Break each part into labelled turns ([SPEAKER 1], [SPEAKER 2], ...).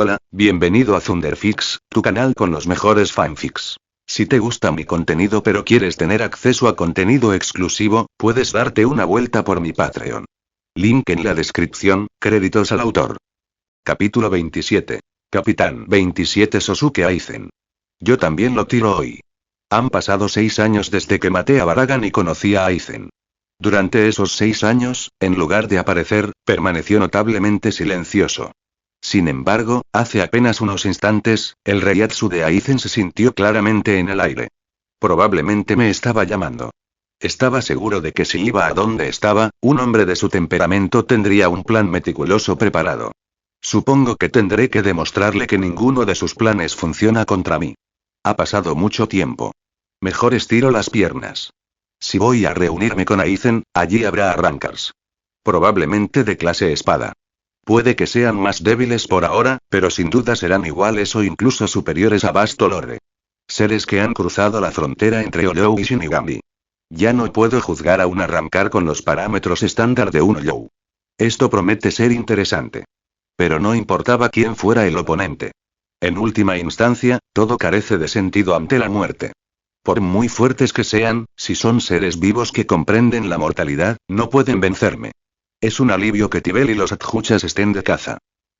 [SPEAKER 1] Hola, bienvenido a Thunderfix, tu canal con los mejores fanfics. Si te gusta mi contenido pero quieres tener acceso a contenido exclusivo, puedes darte una vuelta por mi Patreon. Link en la descripción, créditos al autor. Capítulo 27. Capitán 27 Sosuke Aizen. Yo también lo tiro hoy. Han pasado 6 años desde que maté a Baragan y conocí a Aizen. Durante esos 6 años, en lugar de aparecer, permaneció notablemente silencioso. Sin embargo, hace apenas unos instantes, el Reiatsu de Aizen se sintió claramente en el aire. Probablemente me estaba llamando. Estaba seguro de que si iba a donde estaba, un hombre de su temperamento tendría un plan meticuloso preparado. Supongo que tendré que demostrarle que ninguno de sus planes funciona contra mí. Ha pasado mucho tiempo. Mejor estiro las piernas. Si voy a reunirme con Aizen, allí habrá arrancars. Probablemente de clase espada. Puede que sean más débiles por ahora, pero sin duda serán iguales o incluso superiores a Bastolore. Seres que han cruzado la frontera entre Olou y Shinigami. Ya no puedo juzgar a un arrancar con los parámetros estándar de un Olou. Esto promete ser interesante. Pero no importaba quién fuera el oponente. En última instancia, todo carece de sentido ante la muerte. Por muy fuertes que sean, si son seres vivos que comprenden la mortalidad, no pueden vencerme. Es un alivio que Tibel y los adjuchas estén de caza.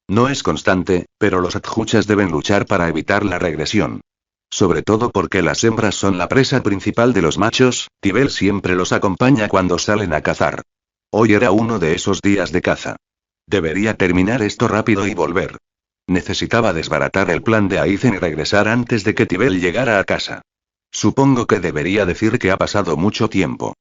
[SPEAKER 1] No es constante, pero los adjuchas deben luchar para evitar la regresión. Sobre todo porque las hembras son la presa principal de los machos, Tibel siempre los acompaña cuando salen a cazar. Hoy era uno de esos días de caza. Debería terminar esto rápido y volver. Necesitaba desbaratar el plan de Aizen y regresar antes de que Tibel llegara a casa. Supongo que debería decir que ha pasado mucho tiempo.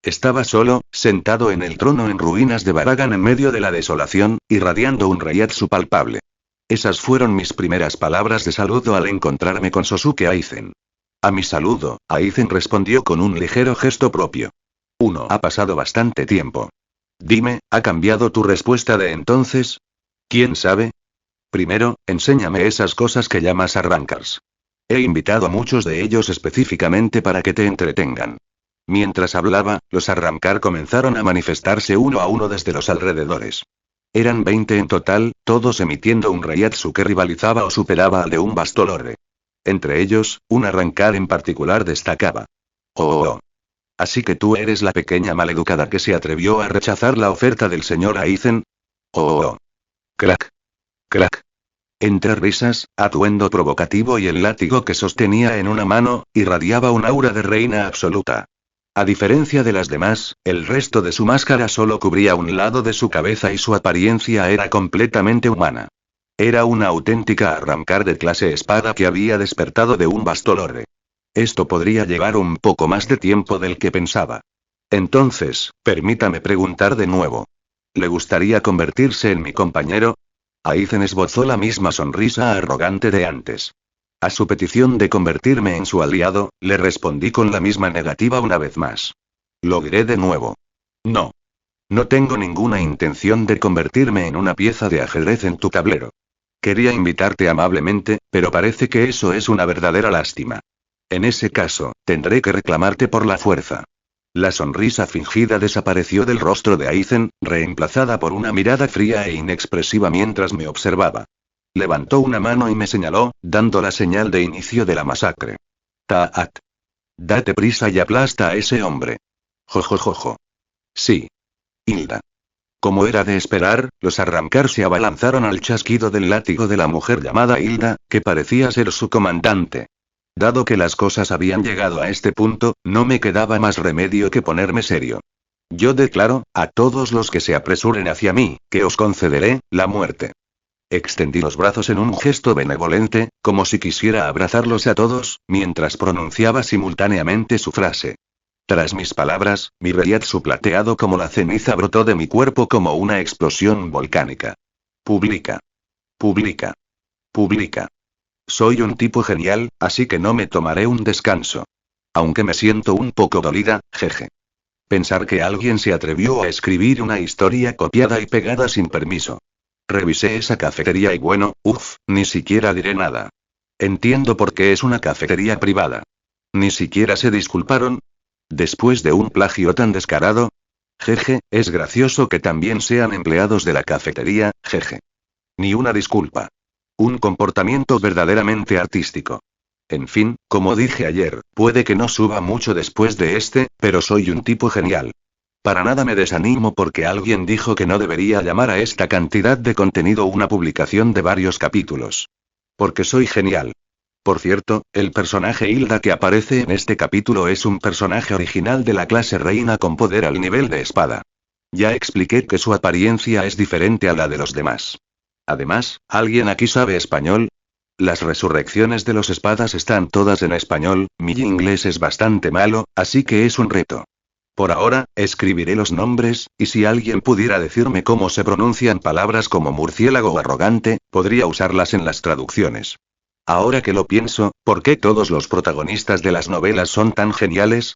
[SPEAKER 1] Estaba solo, sentado en el trono en ruinas de Baragan en medio de la desolación, irradiando un Reiatsu palpable. Esas fueron mis primeras palabras de saludo al encontrarme con Sosuke Aizen. A mi saludo, Aizen respondió con un ligero gesto propio. Ha pasado bastante tiempo. Dime, ¿ha cambiado tu respuesta de entonces? ¿Quién sabe? Primero, enséñame esas cosas que llamas arrancars. He invitado a muchos de ellos específicamente para que te entretengan. Mientras hablaba, los arrancar comenzaron a manifestarse uno a uno desde los alrededores. Eran 20 en total, todos emitiendo un Reiatsu que rivalizaba o superaba al de un Bastolore. Entre ellos, un arrancar en particular destacaba. Oh. Así que tú eres la pequeña maleducada que se atrevió a rechazar la oferta del señor Aizen. Oh. Crack. Crack. Entre risas, atuendo provocativo y el látigo que sostenía en una mano, irradiaba un aura de reina absoluta. A diferencia de las demás, el resto de su máscara solo cubría un lado de su cabeza y su apariencia era completamente humana. Era una auténtica arrancar de clase espada que había despertado de un Bastolore. Esto podría llevar un poco más de tiempo del que pensaba. Entonces, permítame preguntar de nuevo. ¿Le gustaría convertirse en mi compañero? Aizen esbozó la misma sonrisa arrogante de antes. A su petición de convertirme en su aliado, le respondí con la misma negativa una vez más. Lo diré de nuevo. No. No tengo ninguna intención de convertirme en una pieza de ajedrez en tu tablero. Quería invitarte amablemente, pero parece que eso es una verdadera lástima. En ese caso, tendré que reclamarte por la fuerza. La sonrisa fingida desapareció del rostro de Aizen, reemplazada por una mirada fría e inexpresiva mientras me observaba. Levantó una mano y me señaló, dando la señal de inicio de la masacre. Taat. Date prisa y aplasta a ese hombre. Jojojojo. Sí. Hilda. Como era de esperar, los arrancar se abalanzaron al chasquido del látigo de la mujer llamada Hilda, que parecía ser su comandante. Dado que las cosas habían llegado a este punto, no me quedaba más remedio que ponerme serio. Yo declaro, a todos los que se apresuren hacia mí, que os concederé la muerte. Extendí los brazos en un gesto benevolente, como si quisiera abrazarlos a todos, mientras pronunciaba simultáneamente su frase. Tras mis palabras, mi Reiatsu plateado como la ceniza brotó de mi cuerpo como una explosión volcánica. Publica. Publica. Publica. Soy un tipo genial, así que no me tomaré un descanso. Aunque me siento un poco dolida, jeje. Pensar que alguien se atrevió a escribir una historia copiada y pegada sin permiso. Revisé esa cafetería y bueno, ni siquiera diré nada. Entiendo por qué es una cafetería privada. Ni siquiera se disculparon. Después de un plagio tan descarado. Jeje, es gracioso que también sean empleados de la cafetería, jeje. Ni una disculpa. Un comportamiento verdaderamente artístico. En fin, como dije ayer, puede que no suba mucho después de este, pero soy un tipo genial. Para nada me desanimo porque alguien dijo que no debería llamar a esta cantidad de contenido una publicación de varios capítulos. Porque soy genial. Por cierto, el personaje Hilda que aparece en este capítulo es un personaje original de la clase reina con poder al nivel de espada. Ya expliqué que su apariencia es diferente a la de los demás. Además, ¿alguien aquí sabe español? Las resurrecciones de los espadas están todas en español, mi inglés es bastante malo, así que es un reto. Por ahora, escribiré los nombres, y si alguien pudiera decirme cómo se pronuncian palabras como murciélago o arrogante, podría usarlas en las traducciones. Ahora que lo pienso, ¿por qué todos los protagonistas de las novelas son tan geniales?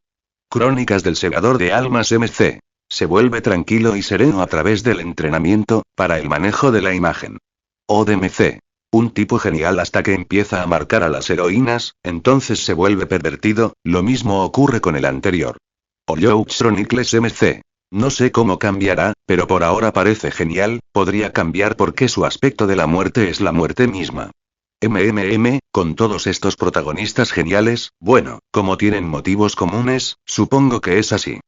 [SPEAKER 1] Crónicas del Segador de Almas MC. Se vuelve tranquilo y sereno a través del entrenamiento, para el manejo de la imagen. ODMC. Un tipo genial hasta que empieza a marcar a las heroínas, entonces se vuelve pervertido, lo mismo ocurre con el anterior. Oyouch Chronicles MC. No sé cómo cambiará, pero por ahora parece genial, podría cambiar porque su aspecto de la muerte es la muerte misma. Con todos estos protagonistas geniales, bueno, como tienen motivos comunes, supongo que es así.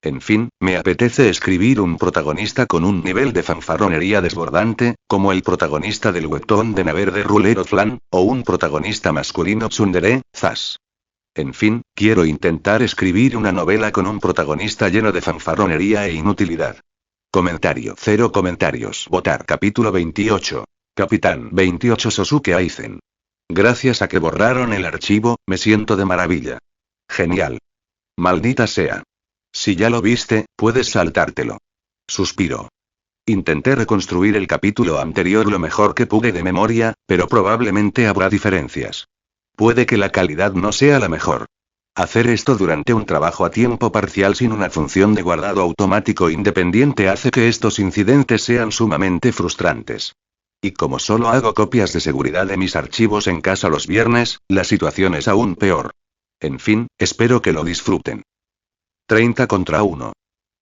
[SPEAKER 1] En fin, me apetece escribir un protagonista con un nivel de fanfarronería desbordante, como el protagonista del webtoon de Never de Ruler of Land, o un protagonista masculino tsundere, Zas. En fin, quiero intentar escribir una novela con un protagonista lleno de fanfarronería e inutilidad. Comentario. 0 comentarios. Votar. Capítulo 28. Capitán 28 Sosuke Aizen. Gracias a que borraron el archivo, me siento de maravilla. Genial. Maldita sea. Si ya lo viste, puedes saltártelo. Suspiro. Intenté reconstruir el capítulo anterior lo mejor que pude de memoria, pero probablemente habrá diferencias. Puede que la calidad no sea la mejor. Hacer esto durante un trabajo a tiempo parcial sin una función de guardado automático independiente hace que estos incidentes sean sumamente frustrantes. Y como solo hago copias de seguridad de mis archivos en casa los viernes, la situación es aún peor. En fin, espero que lo disfruten. 30 contra 1.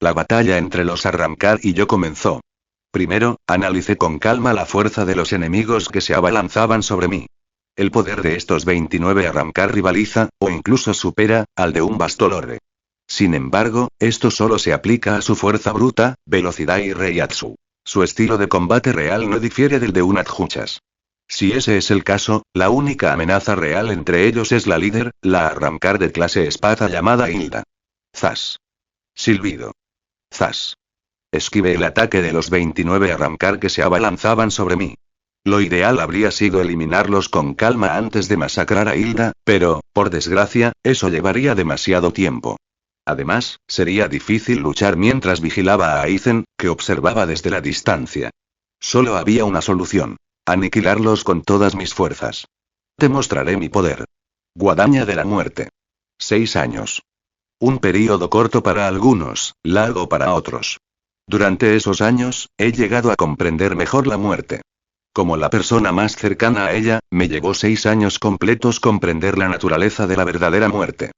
[SPEAKER 1] La batalla entre los Arrancar y yo comenzó. Primero, analicé con calma la fuerza de los enemigos que se abalanzaban sobre mí. El poder de estos 29 Arrancar rivaliza, o incluso supera, al de un Bastolore. Sin embargo, esto solo se aplica a su fuerza bruta, velocidad y reiatsu. Su estilo de combate real no difiere del de un Adjuchas. Si ese es el caso, la única amenaza real entre ellos es la líder, la Arrancar de clase espada llamada Hilda. Zas. Silbido. Zas. Esquivé el ataque de los 29 Arrancar que se abalanzaban sobre mí. Lo ideal habría sido eliminarlos con calma antes de masacrar a Hilda, pero, por desgracia, eso llevaría demasiado tiempo. Además, sería difícil luchar mientras vigilaba a Aizen, que observaba desde la distancia. Solo había una solución. Aniquilarlos con todas mis fuerzas. Te mostraré mi poder. Guadaña de la muerte. 6 años. Un período corto para algunos, largo para otros. Durante esos años, he llegado a comprender mejor la muerte. Como la persona más cercana a ella, me llevó 6 años completos comprender la naturaleza de la verdadera muerte.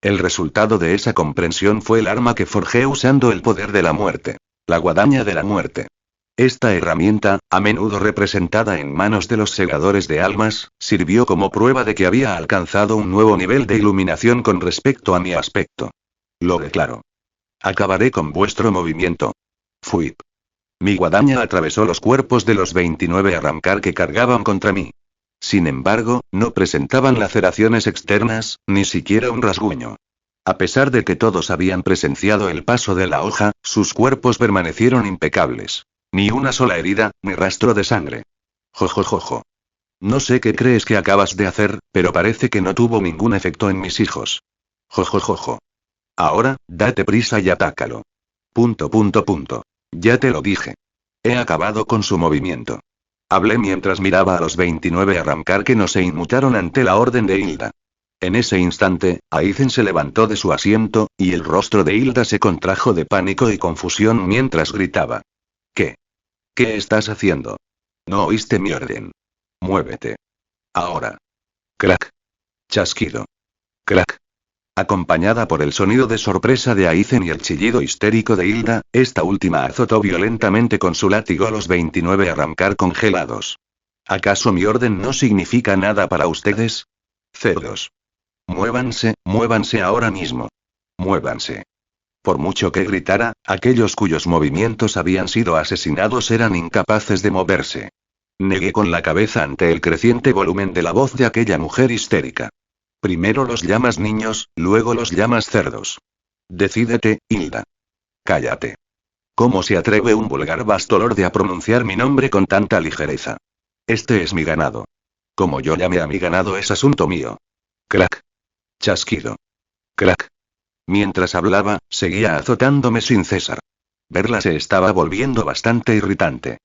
[SPEAKER 1] El resultado de esa comprensión fue el arma que forjé usando el poder de la muerte. La guadaña de la muerte. Esta herramienta, a menudo representada en manos de los segadores de almas, sirvió como prueba de que había alcanzado un nuevo nivel de iluminación con respecto a mi aspecto. Lo declaro. Acabaré con vuestro movimiento. Fuip. Mi guadaña atravesó los cuerpos de los 29 Arrancar que cargaban contra mí. Sin embargo, no presentaban laceraciones externas, ni siquiera un rasguño. A pesar de que todos habían presenciado el paso de la hoja, sus cuerpos permanecieron impecables. Ni una sola herida, ni rastro de sangre. Jojojojo. No sé qué crees que acabas de hacer, pero parece que no tuvo ningún efecto en mis hijos. Jojojojo. Ahora, date prisa y atácalo. Ya te lo dije. He acabado con su movimiento. Hablé mientras miraba a los 29 Arrancar que no se inmutaron ante la orden de Hilda. En ese instante, Aizen se levantó de su asiento, y el rostro de Hilda se contrajo de pánico y confusión mientras gritaba. ¿Qué? ¿Qué estás haciendo? ¿No oíste mi orden? Muévete. Ahora. Crack. Chasquido. Crack. Acompañada por el sonido de sorpresa de Aizen y el chillido histérico de Hilda, esta última azotó violentamente con su látigo a los 29 Arrancar congelados. ¿Acaso mi orden no significa nada para ustedes? Cerdos. Muévanse, muévanse ahora mismo. Muévanse. Por mucho que gritara, aquellos cuyos movimientos habían sido asesinados eran incapaces de moverse. Negué con la cabeza ante el creciente volumen de la voz de aquella mujer histérica. Primero los llamas niños, luego los llamas cerdos. Decídete, Hilda. Cállate. ¿Cómo se atreve un vulgar bastolorde a pronunciar mi nombre con tanta ligereza? Este es mi ganado. Como yo llame a mi ganado es asunto mío. Crack. Chasquido. Crack. Mientras hablaba, seguía azotándome sin cesar. Verla se estaba volviendo bastante irritante.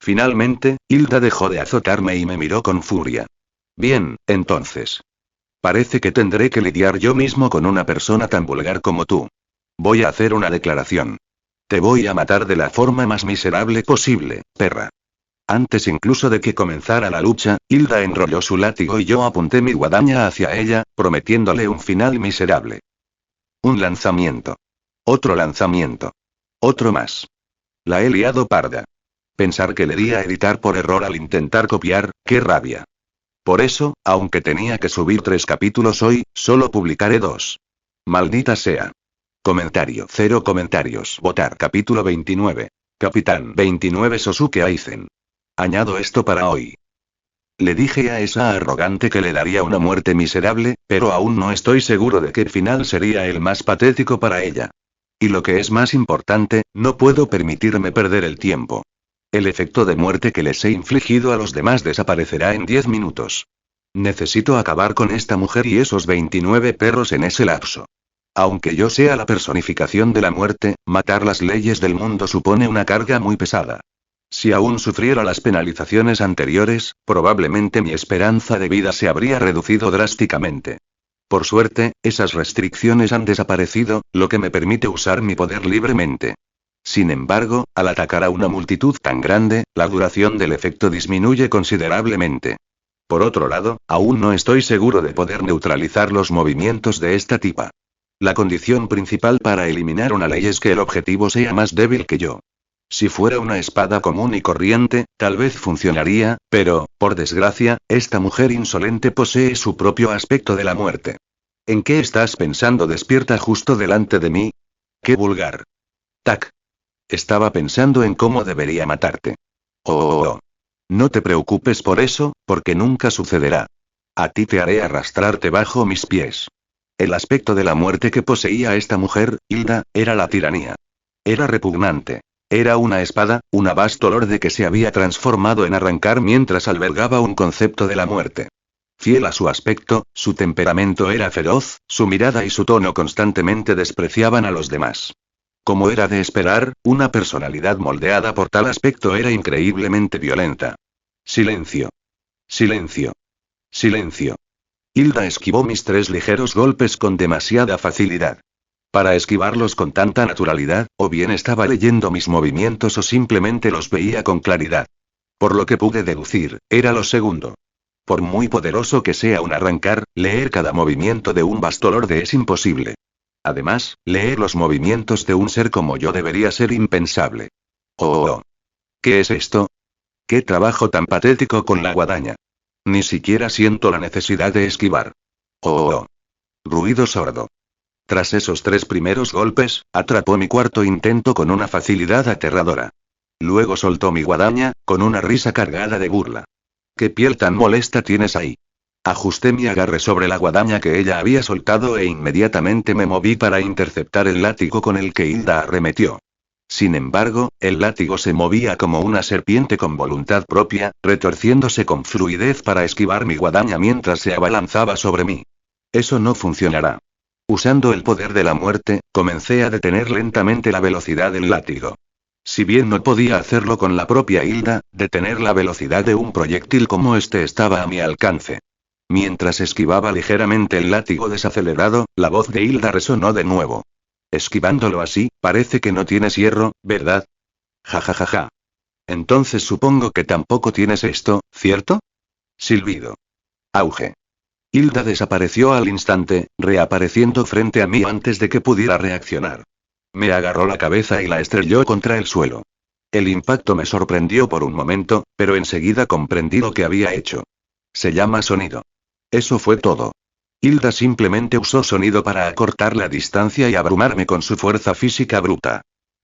[SPEAKER 1] Finalmente, Hilda dejó de azotarme y me miró con furia. Bien, entonces. Parece que tendré que lidiar yo mismo con una persona tan vulgar como tú. Voy a hacer una declaración. Te voy a matar de la forma más miserable posible, perra. Antes incluso de que comenzara la lucha, Hilda enrolló su látigo y yo apunté mi guadaña hacia ella, prometiéndole un final miserable. Un lanzamiento. Otro lanzamiento. Otro más. La he liado parda. Pensar que le di a editar por error al intentar copiar, qué rabia. Por eso, aunque tenía que subir 3 capítulos hoy, solo publicaré 2. Maldita sea. Comentario. 0 comentarios. Votar. Capítulo 29. Capitán 29 Sosuke Aizen. Añado esto para hoy. Le dije a esa arrogante que le daría una muerte miserable, pero aún no estoy seguro de que el final sería el más patético para ella. Y lo que es más importante, no puedo permitirme perder el tiempo. El efecto de muerte que les he infligido a los demás desaparecerá en 10 minutos. Necesito acabar con esta mujer y esos 29 perros en ese lapso. Aunque yo sea la personificación de la muerte, matar las leyes del mundo supone una carga muy pesada. Si aún sufriera las penalizaciones anteriores, probablemente mi esperanza de vida se habría reducido drásticamente. Por suerte, esas restricciones han desaparecido, lo que me permite usar mi poder libremente. Sin embargo, al atacar a una multitud tan grande, la duración del efecto disminuye considerablemente. Por otro lado, aún no estoy seguro de poder neutralizar los movimientos de esta tipa. La condición principal para eliminar una ley es que el objetivo sea más débil que yo. Si fuera una espada común y corriente, tal vez funcionaría, pero, por desgracia, esta mujer insolente posee su propio aspecto de la muerte. ¿En qué estás pensando despierta justo delante de mí? ¡Qué vulgar! Tac. Estaba pensando en cómo debería matarte. Oh. No te preocupes por eso, porque nunca sucederá. A ti te haré arrastrarte bajo mis pies. El aspecto de la muerte que poseía esta mujer, Hilda, era la tiranía. Era repugnante. Era una espada, una bastolorde que se había transformado en arrancar mientras albergaba un concepto de la muerte. Fiel a su aspecto, su temperamento era feroz, su mirada y su tono constantemente despreciaban a los demás. Como era de esperar, una personalidad moldeada por tal aspecto era increíblemente violenta. Silencio. Silencio. Silencio. Hilda esquivó mis 3 ligeros golpes con demasiada facilidad. Para esquivarlos con tanta naturalidad, o bien estaba leyendo mis movimientos o simplemente los veía con claridad. Por lo que pude deducir, era lo segundo. Por muy poderoso que sea un arrancar, leer cada movimiento de un bastolorde es imposible. Además, leer los movimientos de un ser como yo debería ser impensable. Oh. ¿Qué es esto? ¿Qué trabajo tan patético con la guadaña? Ni siquiera siento la necesidad de esquivar. Oh. Ruido sordo. Tras esos 3 primeros golpes, atrapó mi cuarto intento con una facilidad aterradora. Luego soltó mi guadaña, con una risa cargada de burla. ¿Qué piel tan molesta tienes ahí? Ajusté mi agarre sobre la guadaña que ella había soltado e inmediatamente me moví para interceptar el látigo con el que Hilda arremetió. Sin embargo, el látigo se movía como una serpiente con voluntad propia, retorciéndose con fluidez para esquivar mi guadaña mientras se abalanzaba sobre mí. Eso no funcionará. Usando el poder de la muerte, comencé a detener lentamente la velocidad del látigo. Si bien no podía hacerlo con la propia Hilda, detener la velocidad de un proyectil como este estaba a mi alcance. Mientras esquivaba ligeramente el látigo desacelerado, la voz de Hilda resonó de nuevo. Esquivándolo así, parece que no tienes hierro, ¿verdad? Ja. Entonces supongo que tampoco tienes esto, ¿cierto? Silbido. Auge. Hilda desapareció al instante, reapareciendo frente a mí antes de que pudiera reaccionar. Me agarró la cabeza y la estrelló contra el suelo. El impacto me sorprendió por un momento, pero enseguida comprendí lo que había hecho. Se llama sonido. Eso fue todo. Hilda simplemente usó sonido para acortar la distancia y abrumarme con su fuerza física bruta.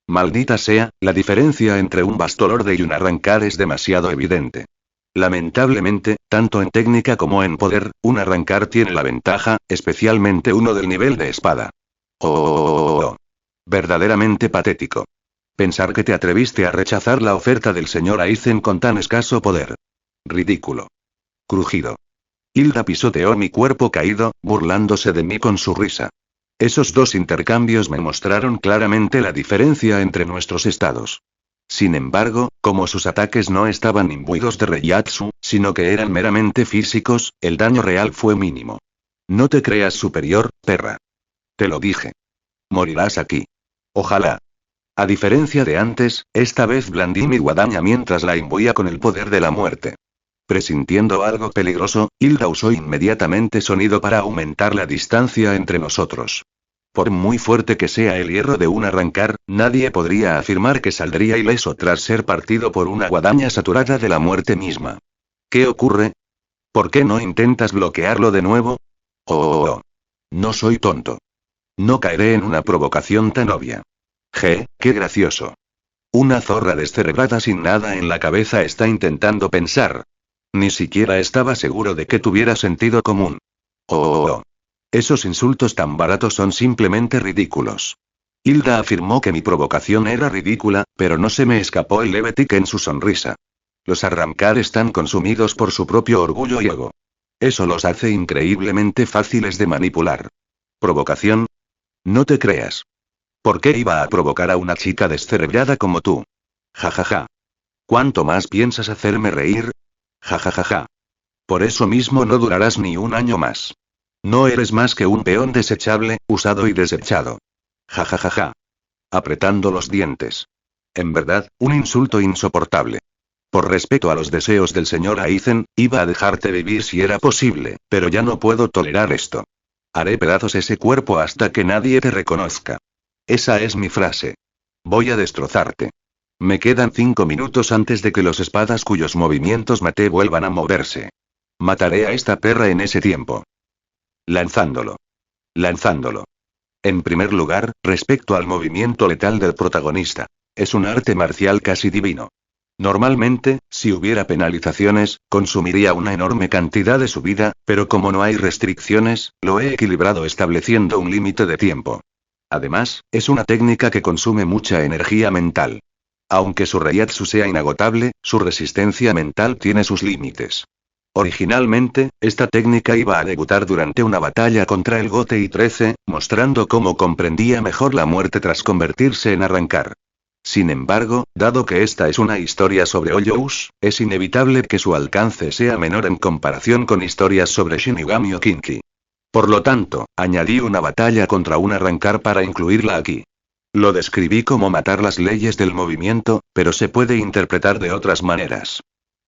[SPEAKER 1] Maldita sea, la diferencia entre un Bastolorde y un arrancar es demasiado evidente. Lamentablemente, tanto en técnica como en poder, un arrancar tiene la ventaja, especialmente uno del nivel de espada. Oh. Verdaderamente patético. Pensar que te atreviste a rechazar la oferta del señor Aizen con tan escaso poder. Ridículo. Crujido. Hilda pisoteó mi cuerpo caído, burlándose de mí con su risa. Esos dos intercambios me mostraron claramente la diferencia entre nuestros estados. Sin embargo, como sus ataques no estaban imbuidos de Reiatsu, sino que eran meramente físicos, el daño real fue mínimo. No te creas superior, perra. Te lo dije. Morirás aquí. Ojalá. A diferencia de antes, esta vez blandí mi guadaña mientras la imbuía con el poder de la muerte. Presintiendo algo peligroso, Hilda usó inmediatamente sonido para aumentar la distancia entre nosotros. Por muy fuerte que sea el hierro de un arrancar, nadie podría afirmar que saldría ileso tras ser partido por una guadaña saturada de la muerte misma. ¿Qué ocurre? ¿Por qué no intentas bloquearlo de nuevo? Oh. No soy tonto. No caeré en una provocación tan obvia. Qué gracioso. Una zorra descerebrada sin nada en la cabeza está intentando pensar. Ni siquiera estaba seguro de que tuviera sentido común. Oh. Esos insultos tan baratos son simplemente ridículos. Hilda afirmó que mi provocación era ridícula, pero no se me escapó el leve tic en su sonrisa. Los arrancar están consumidos por su propio orgullo y ego. Eso los hace increíblemente fáciles de manipular. ¿Provocación? No te creas. ¿Por qué iba a provocar a una chica descerebrada como tú? Ja ja ja. ¿Cuánto más piensas hacerme reír? Ja ja ja ja. Por eso mismo no durarás ni un año más. No eres más que un peón desechable, usado y desechado. Ja ja ja ja. Apretando los dientes. En verdad, un insulto insoportable. Por respeto a los deseos del señor Aizen, iba a dejarte vivir si era posible, pero ya no puedo tolerar esto. Haré pedazos ese cuerpo hasta que nadie te reconozca. Esa es mi frase. Voy a destrozarte. Me quedan 5 minutos antes de que los espadas cuyos movimientos maté vuelvan a moverse. Mataré a esta perra en ese tiempo. Lanzándolo. Lanzándolo. En primer lugar, respecto al movimiento letal del protagonista. Es un arte marcial casi divino. Normalmente, si hubiera penalizaciones, consumiría una enorme cantidad de su vida, pero como no hay restricciones, lo he equilibrado estableciendo un límite de tiempo. Además, es una técnica que consume mucha energía mental. Aunque su Reiatsu sea inagotable, su resistencia mental tiene sus límites. Originalmente, esta técnica iba a debutar durante una batalla contra el Gotei 13, mostrando cómo comprendía mejor la muerte tras convertirse en arrancar. Sin embargo, dado que esta es una historia sobre Hoyous, es inevitable que su alcance sea menor en comparación con historias sobre Shinigami o Kinki. Por lo tanto, añadí una batalla contra un arrancar para incluirla aquí. Lo describí como matar las leyes del movimiento, pero se puede interpretar de otras maneras.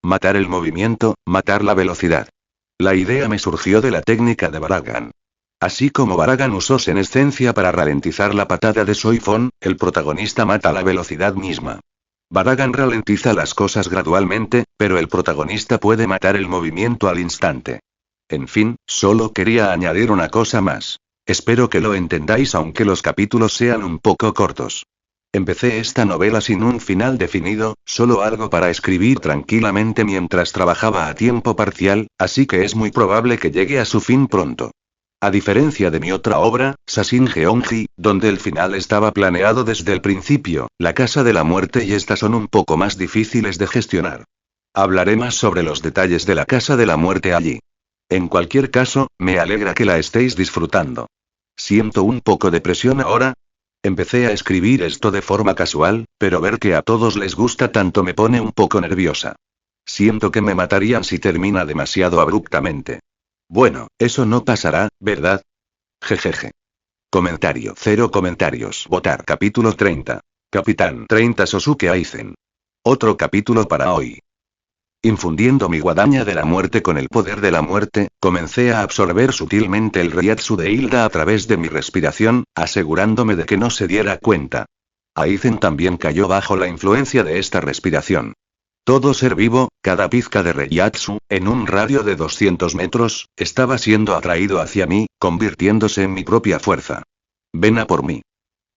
[SPEAKER 1] Matar el movimiento, matar la velocidad. La idea me surgió de la técnica de Baragan. Así como Baragan usó senescencia para ralentizar la patada de Soifon, el protagonista mata la velocidad misma. Baragan ralentiza las cosas gradualmente, pero el protagonista puede matar el movimiento al instante. En fin, solo quería añadir una cosa más. Espero que lo entendáis aunque los capítulos sean un poco cortos. Empecé esta novela sin un final definido, solo algo para escribir tranquilamente mientras trabajaba a tiempo parcial, así que es muy probable que llegue a su fin pronto. A diferencia de mi otra obra, Sasin Geonji, donde el final estaba planeado desde el principio, La Casa de la Muerte y esta son un poco más difíciles de gestionar. Hablaré más sobre los detalles de La Casa de la Muerte allí. En cualquier caso, me alegra que la estéis disfrutando. Siento un poco de presión ahora. Empecé a escribir esto de forma casual, pero ver que a todos les gusta tanto me pone un poco nerviosa. Siento que me matarían si termina demasiado abruptamente. Bueno, eso no pasará, ¿verdad? Jejeje. Comentario. 0 comentarios. Votar. Capítulo 30. Capitán 30 Sosuke Aizen. Otro capítulo para hoy. Infundiendo mi guadaña de la muerte con el poder de la muerte, comencé a absorber sutilmente el Reiatsu de Hilda a través de mi respiración, asegurándome de que no se diera cuenta. Aizen también cayó bajo la influencia de esta respiración. Todo ser vivo, cada pizca de Reiatsu, en un radio de 200 metros, estaba siendo atraído hacia mí, convirtiéndose en mi propia fuerza. Ven a por mí.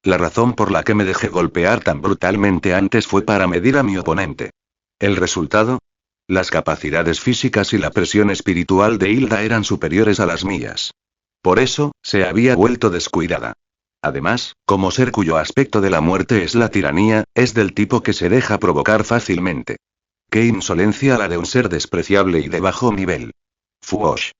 [SPEAKER 1] La razón por la que me dejé golpear tan brutalmente antes fue para medir a mi oponente. ¿El resultado? Las capacidades físicas y la presión espiritual de Hilda eran superiores a las mías. Por eso, se había vuelto descuidada. Además, como ser cuyo aspecto de la muerte es la tiranía, es del tipo que se deja provocar fácilmente. ¡Qué insolencia la de un ser despreciable y de bajo nivel! Fuosh.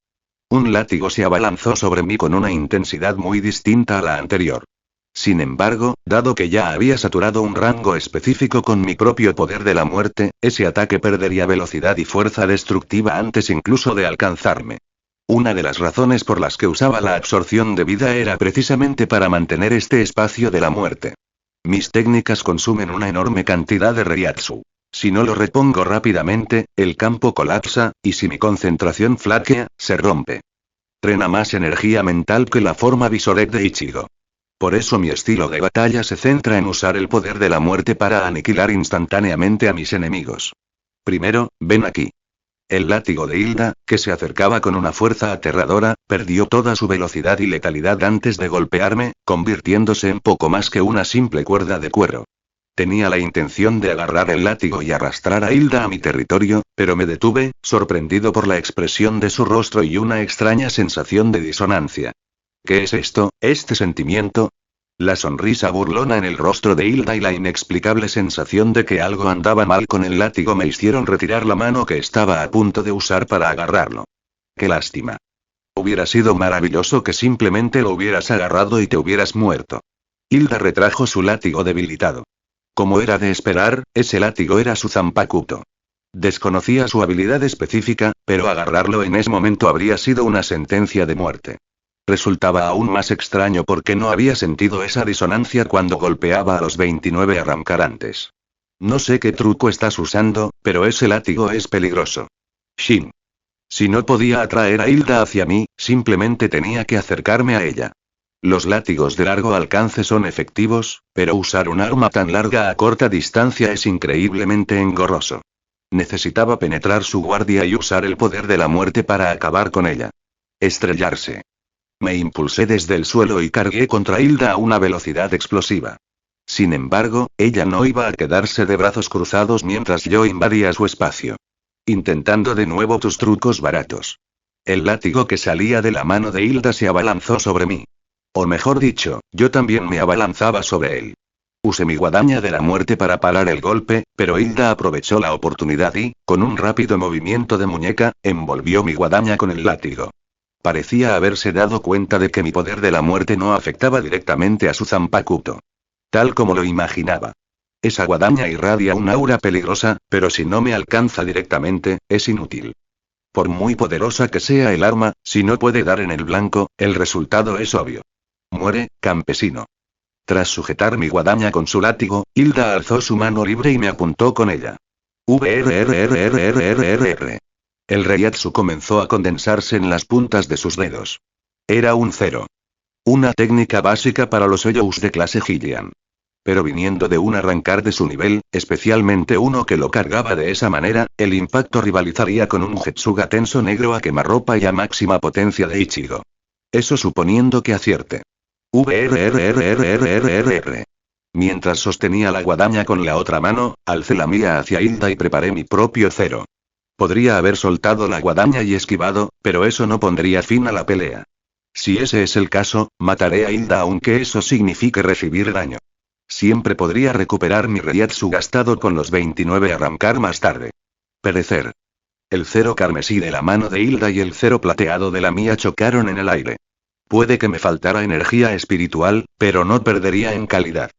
[SPEAKER 1] Un látigo se abalanzó sobre mí con una intensidad muy distinta a la anterior. Sin embargo, dado que ya había saturado un rango específico con mi propio poder de la muerte, ese ataque perdería velocidad y fuerza destructiva antes incluso de alcanzarme. Una de las razones por las que usaba la absorción de vida era precisamente para mantener este espacio de la muerte. Mis técnicas consumen una enorme cantidad de Reiatsu. Si no lo repongo rápidamente, el campo colapsa, y si mi concentración flaquea, se rompe. Drena más energía mental que la forma Visorek de Ichigo. Por eso mi estilo de batalla se centra en usar el poder de la muerte para aniquilar instantáneamente a mis enemigos. Primero, ven aquí. El látigo de Hilda, que se acercaba con una fuerza aterradora, perdió toda su velocidad y letalidad antes de golpearme, convirtiéndose en poco más que una simple cuerda de cuero. Tenía la intención de agarrar el látigo y arrastrar a Hilda a mi territorio, pero me detuve, sorprendido por la expresión de su rostro y una extraña sensación de disonancia. ¿Qué es esto, este sentimiento? La sonrisa burlona en el rostro de Hilda y la inexplicable sensación de que algo andaba mal con el látigo me hicieron retirar la mano que estaba a punto de usar para agarrarlo. ¡Qué lástima! Hubiera sido maravilloso que simplemente lo hubieras agarrado y te hubieras muerto. Hilda retrajo su látigo debilitado. Como era de esperar, ese látigo era su Zanpakuto. Desconocía su habilidad específica, pero agarrarlo en ese momento habría sido una sentencia de muerte. Resultaba aún más extraño porque no había sentido esa disonancia cuando golpeaba a los 29 arrancarantes. No sé qué truco estás usando, pero ese látigo es peligroso. Shin. Si no podía atraer a Hilda hacia mí, simplemente tenía que acercarme a ella. Los látigos de largo alcance son efectivos, pero usar un arma tan larga a corta distancia es increíblemente engorroso. Necesitaba penetrar su guardia y usar el poder de la muerte para acabar con ella. Estrellarse. Me impulsé desde el suelo y cargué contra Hilda a una velocidad explosiva. Sin embargo, ella no iba a quedarse de brazos cruzados mientras yo invadía su espacio. Intentando de nuevo tus trucos baratos. El látigo que salía de la mano de Hilda se abalanzó sobre mí. O mejor dicho, yo también me abalanzaba sobre él. Usé mi guadaña de la muerte para parar el golpe, pero Hilda aprovechó la oportunidad y, con un rápido movimiento de muñeca, envolvió mi guadaña con el látigo. Parecía haberse dado cuenta de que mi poder de la muerte no afectaba directamente a su Zanpakuto. Tal como lo imaginaba. Esa guadaña irradia un aura peligrosa, pero si no me alcanza directamente, es inútil. Por muy poderosa que sea el arma, si no puede dar en el blanco, el resultado es obvio. Muere, campesino. Tras sujetar mi guadaña con su látigo, Hilda alzó su mano libre y me apuntó con ella. VRRRRRRRR. El Reiatsu comenzó a condensarse en las puntas de sus dedos. Era un 0. Una técnica básica para los Eiyous de clase Hillian. Pero viniendo de un arrancar de su nivel, especialmente uno que lo cargaba de esa manera, el impacto rivalizaría con un Getsuga tenso negro a quemarropa y a máxima potencia de Ichigo. Eso suponiendo que acierte. VRRRRRRR. Mientras sostenía la guadaña con la otra mano, alcé la mía hacia Hilda y preparé mi propio 0. Podría haber soltado la guadaña y esquivado, pero eso no pondría fin a la pelea. Si ese es el caso, mataré a Hilda aunque eso signifique recibir daño. Siempre podría recuperar mi Reiatsu gastado con los 29 arrancar más tarde. Perecer. El 0 carmesí de la mano de Hilda y el 0 plateado de la mía chocaron en el aire. Puede que me faltara energía espiritual, pero no perdería en calidad.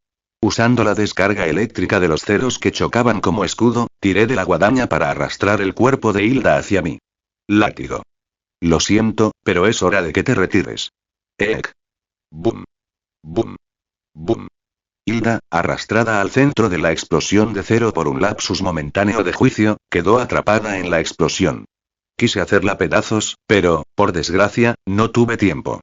[SPEAKER 1] Usando la descarga eléctrica de los ceros que chocaban como escudo, tiré de la guadaña para arrastrar el cuerpo de Hilda hacia mí. Látigo. Lo siento, pero es hora de que te retires. Ek. Boom. Boom. Boom. Hilda, arrastrada al centro de la explosión de 0 por un lapsus momentáneo de juicio, quedó atrapada en la explosión. Quise hacerla pedazos, pero, por desgracia, no tuve tiempo.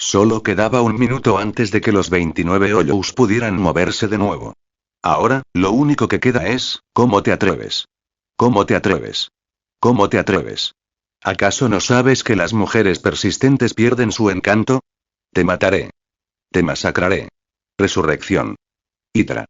[SPEAKER 1] Solo quedaba un minuto antes de que los 29 Hoyos pudieran moverse de nuevo. Ahora, lo único que queda es, ¿cómo te atreves? ¿Cómo te atreves? ¿Cómo te atreves? ¿Acaso no sabes que las mujeres persistentes pierden su encanto? Te mataré. Te masacraré. Resurrección. Hydra.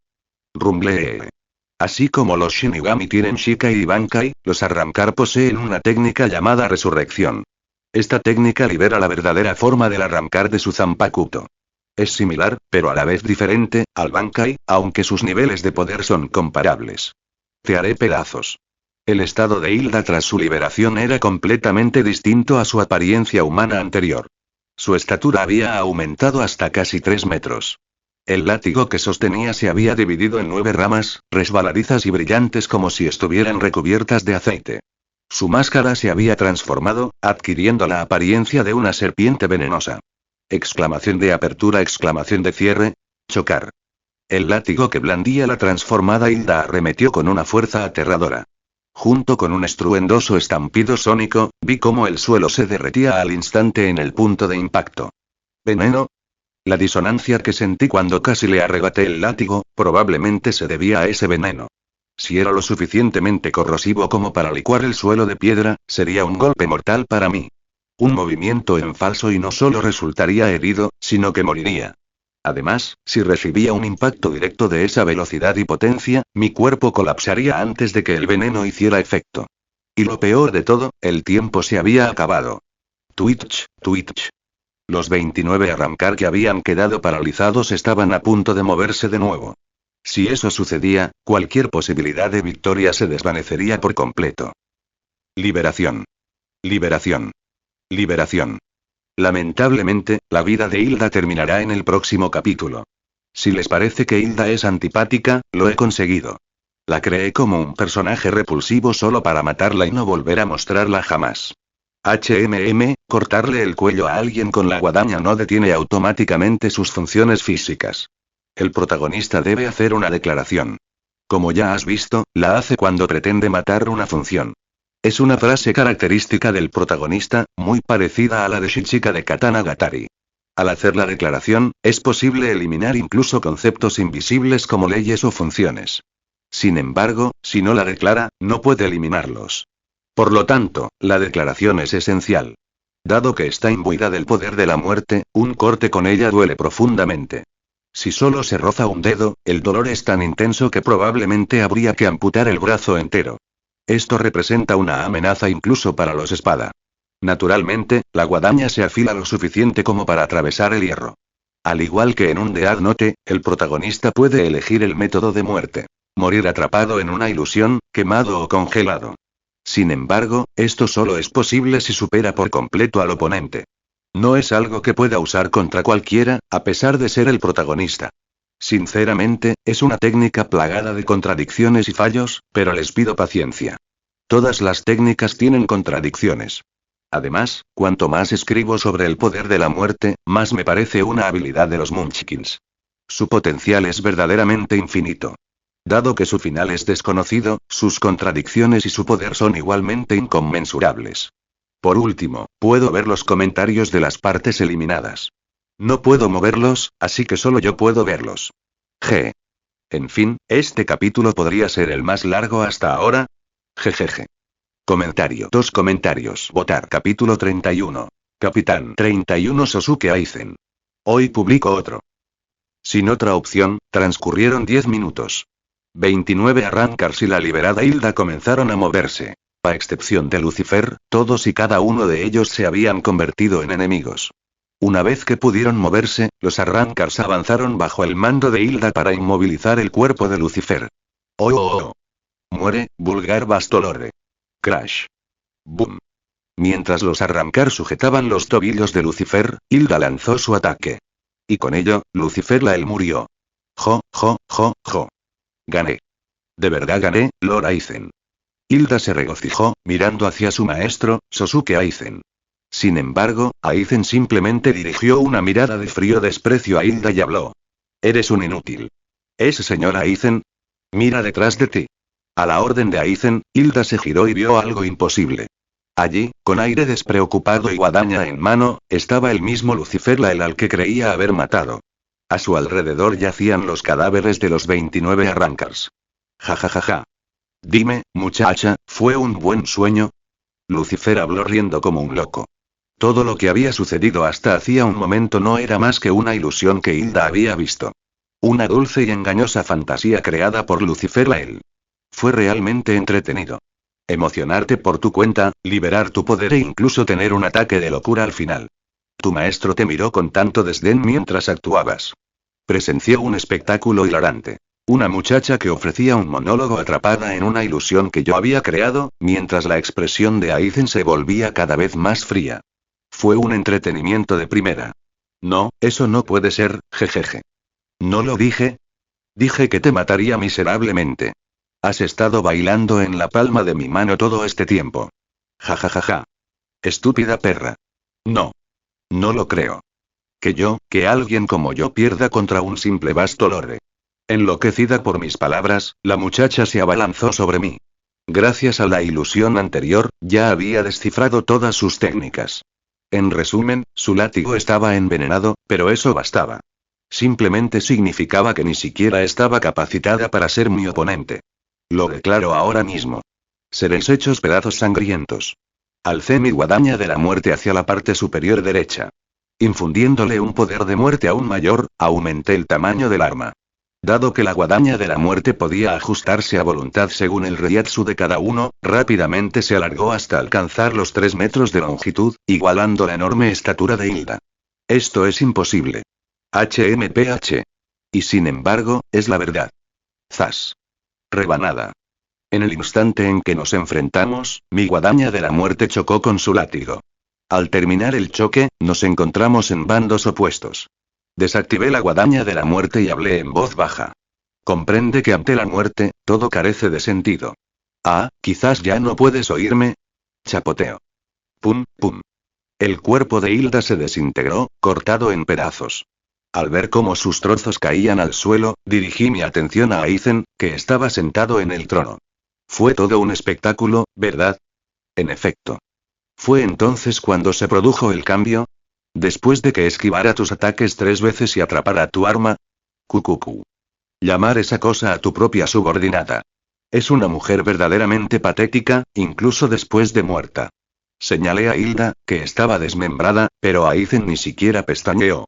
[SPEAKER 1] Rumblee. Así como los Shinigami tienen Shikai y Bankai, los Arrancar poseen una técnica llamada resurrección. Esta técnica libera la verdadera forma del Arrancar de su Zanpakuto. Es similar, pero a la vez diferente, al Bankai, aunque sus niveles de poder son comparables. Te haré pedazos. El estado de Hilda tras su liberación era completamente distinto a su apariencia humana anterior. Su estatura había aumentado hasta casi 3 metros. El látigo que sostenía se había dividido en 9 ramas, resbaladizas y brillantes como si estuvieran recubiertas de aceite. Su máscara se había transformado, adquiriendo la apariencia de una serpiente venenosa. Exclamación de apertura, exclamación de cierre. Chocar. El látigo que blandía la transformada Hilda arremetió con una fuerza aterradora. Junto con un estruendoso estampido sónico, vi cómo el suelo se derretía al instante en el punto de impacto. ¿Veneno? La disonancia que sentí cuando casi le arrebaté el látigo, probablemente se debía a ese veneno. Si era lo suficientemente corrosivo como para licuar el suelo de piedra, sería un golpe mortal para mí. Un movimiento en falso y no solo resultaría herido, sino que moriría. Además, si recibía un impacto directo de esa velocidad y potencia, mi cuerpo colapsaría antes de que el veneno hiciera efecto. Y lo peor de todo, el tiempo se había acabado. Twitch, twitch. Los 29 Arrancar que habían quedado paralizados estaban a punto de moverse de nuevo. Si eso sucedía, cualquier posibilidad de victoria se desvanecería por completo. Liberación. Liberación. Liberación. Lamentablemente, la vida de Hilda terminará en el próximo capítulo. Si les parece que Hilda es antipática, lo he conseguido. La creé como un personaje repulsivo solo para matarla y no volver a mostrarla jamás. Cortarle el cuello a alguien con la guadaña no detiene automáticamente sus funciones físicas. El protagonista debe hacer una declaración. Como ya has visto, la hace cuando pretende matar una función. Es una frase característica del protagonista, muy parecida a la de Shichika de Katana Gatari. Al hacer la declaración, es posible eliminar incluso conceptos invisibles como leyes o funciones. Sin embargo, si no la declara, no puede eliminarlos. Por lo tanto, la declaración es esencial. Dado que está imbuida del poder de la muerte, un corte con ella duele profundamente. Si solo se roza un dedo, el dolor es tan intenso que probablemente habría que amputar el brazo entero. Esto representa una amenaza incluso para los espada. Naturalmente, la guadaña se afila lo suficiente como para atravesar el hierro. Al igual que en un Death Note, el protagonista puede elegir el método de muerte. Morir atrapado en una ilusión, quemado o congelado. Sin embargo, esto solo es posible si supera por completo al oponente. No es algo que pueda usar contra cualquiera, a pesar de ser el protagonista. Sinceramente, es una técnica plagada de contradicciones y fallos, pero les pido paciencia. Todas las técnicas tienen contradicciones. Además, cuanto más escribo sobre el poder de la muerte, más me parece una habilidad de los Munchkins. Su potencial es verdaderamente infinito. Dado que su final es desconocido, sus contradicciones y su poder son igualmente inconmensurables. Por último, puedo ver los comentarios de las partes eliminadas. No puedo moverlos, así que solo yo puedo verlos. G. En fin, este capítulo podría ser el más largo hasta ahora. Jejeje. Comentario. 2 comentarios. Votar. Capítulo 31. Capitán 31 Sosuke Aizen. Hoy publico otro. Sin otra opción, transcurrieron 10 minutos. 29 Arrancars y la liberada Hilda comenzaron a moverse. A excepción de Lucifer, todos y cada uno de ellos se habían convertido en enemigos. Una vez que pudieron moverse, los Arrancars avanzaron bajo el mando de Hilda para inmovilizar el cuerpo de Lucifer. ¡Oh! Muere, vulgar Bastolore. Crash. Boom. Mientras los Arrancars sujetaban los tobillos de Lucifer, Hilda lanzó su ataque. Y con ello, Lucifer murió. Jo. Gané. De verdad gané, Lord Aizen. Hilda se regocijó, mirando hacia su maestro, Sosuke Aizen. Sin embargo, Aizen simplemente dirigió una mirada de frío desprecio a Hilda y habló. Eres un inútil. ¿Ese señor Aizen? Mira detrás de ti. A la orden de Aizen, Hilda se giró y vio algo imposible. Allí, con aire despreocupado y guadaña en mano, estaba el mismo Lucifer Lael al que creía haber matado. A su alrededor yacían los cadáveres de los 29 Arrancars. Ja ja ja ja. Dime, muchacha, ¿fue un buen sueño? Lucifer habló riendo como un loco. Todo lo que había sucedido hasta hacía un momento no era más que una ilusión que Hilda había visto. Una dulce y engañosa fantasía creada por Lucifer Lael. Fue realmente entretenido. Emocionarte por tu cuenta, liberar tu poder e incluso tener un ataque de locura al final. Tu maestro te miró con tanto desdén mientras actuabas. Presenció un espectáculo hilarante. Una muchacha que ofrecía un monólogo atrapada en una ilusión que yo había creado, mientras la expresión de Aizen se volvía cada vez más fría. Fue un entretenimiento de primera. No, eso no puede ser, jejeje. ¿No lo dije? Dije que te mataría miserablemente. Has estado bailando en la palma de mi mano todo este tiempo. Ja ja ja ja. Estúpida perra. No. No lo creo. Que alguien como yo pierda contra un simple Bastolorre. Enloquecida por mis palabras, la muchacha se abalanzó sobre mí. Gracias a la ilusión anterior, ya había descifrado todas sus técnicas. En resumen, su látigo estaba envenenado, pero eso bastaba. Simplemente significaba que ni siquiera estaba capacitada para ser mi oponente. Lo declaro ahora mismo. Seréis hechos pedazos sangrientos. Alcé mi guadaña de la muerte hacia la parte superior derecha. Infundiéndole un poder de muerte aún mayor, aumenté el tamaño del arma. Dado que la guadaña de la muerte podía ajustarse a voluntad según el reiatsu de cada uno, rápidamente se alargó hasta alcanzar los 3 metros de longitud, igualando la enorme estatura de Hilda. Esto es imposible. HMPH. Y sin embargo, es la verdad. Zas. Rebanada. En el instante en que nos enfrentamos, mi guadaña de la muerte chocó con su látigo. Al terminar el choque, nos encontramos en bandos opuestos. Desactivé la guadaña de la muerte y hablé en voz baja. Comprende que ante la muerte, todo carece de sentido. Ah, quizás ya no puedes oírme. Chapoteo. Pum, pum. El cuerpo de Hilda se desintegró, cortado en pedazos. Al ver cómo sus trozos caían al suelo, dirigí mi atención a Aizen, que estaba sentado en el trono. Fue todo un espectáculo, ¿verdad? En efecto. ¿Fue entonces cuando se produjo el cambio? Después de que esquivara tus ataques 3 veces y atrapara tu arma. Cucucú. Llamar esa cosa a tu propia subordinada. Es una mujer verdaderamente patética, incluso después de muerta. Señalé a Hilda, que estaba desmembrada, pero Aizen ni siquiera pestañeó.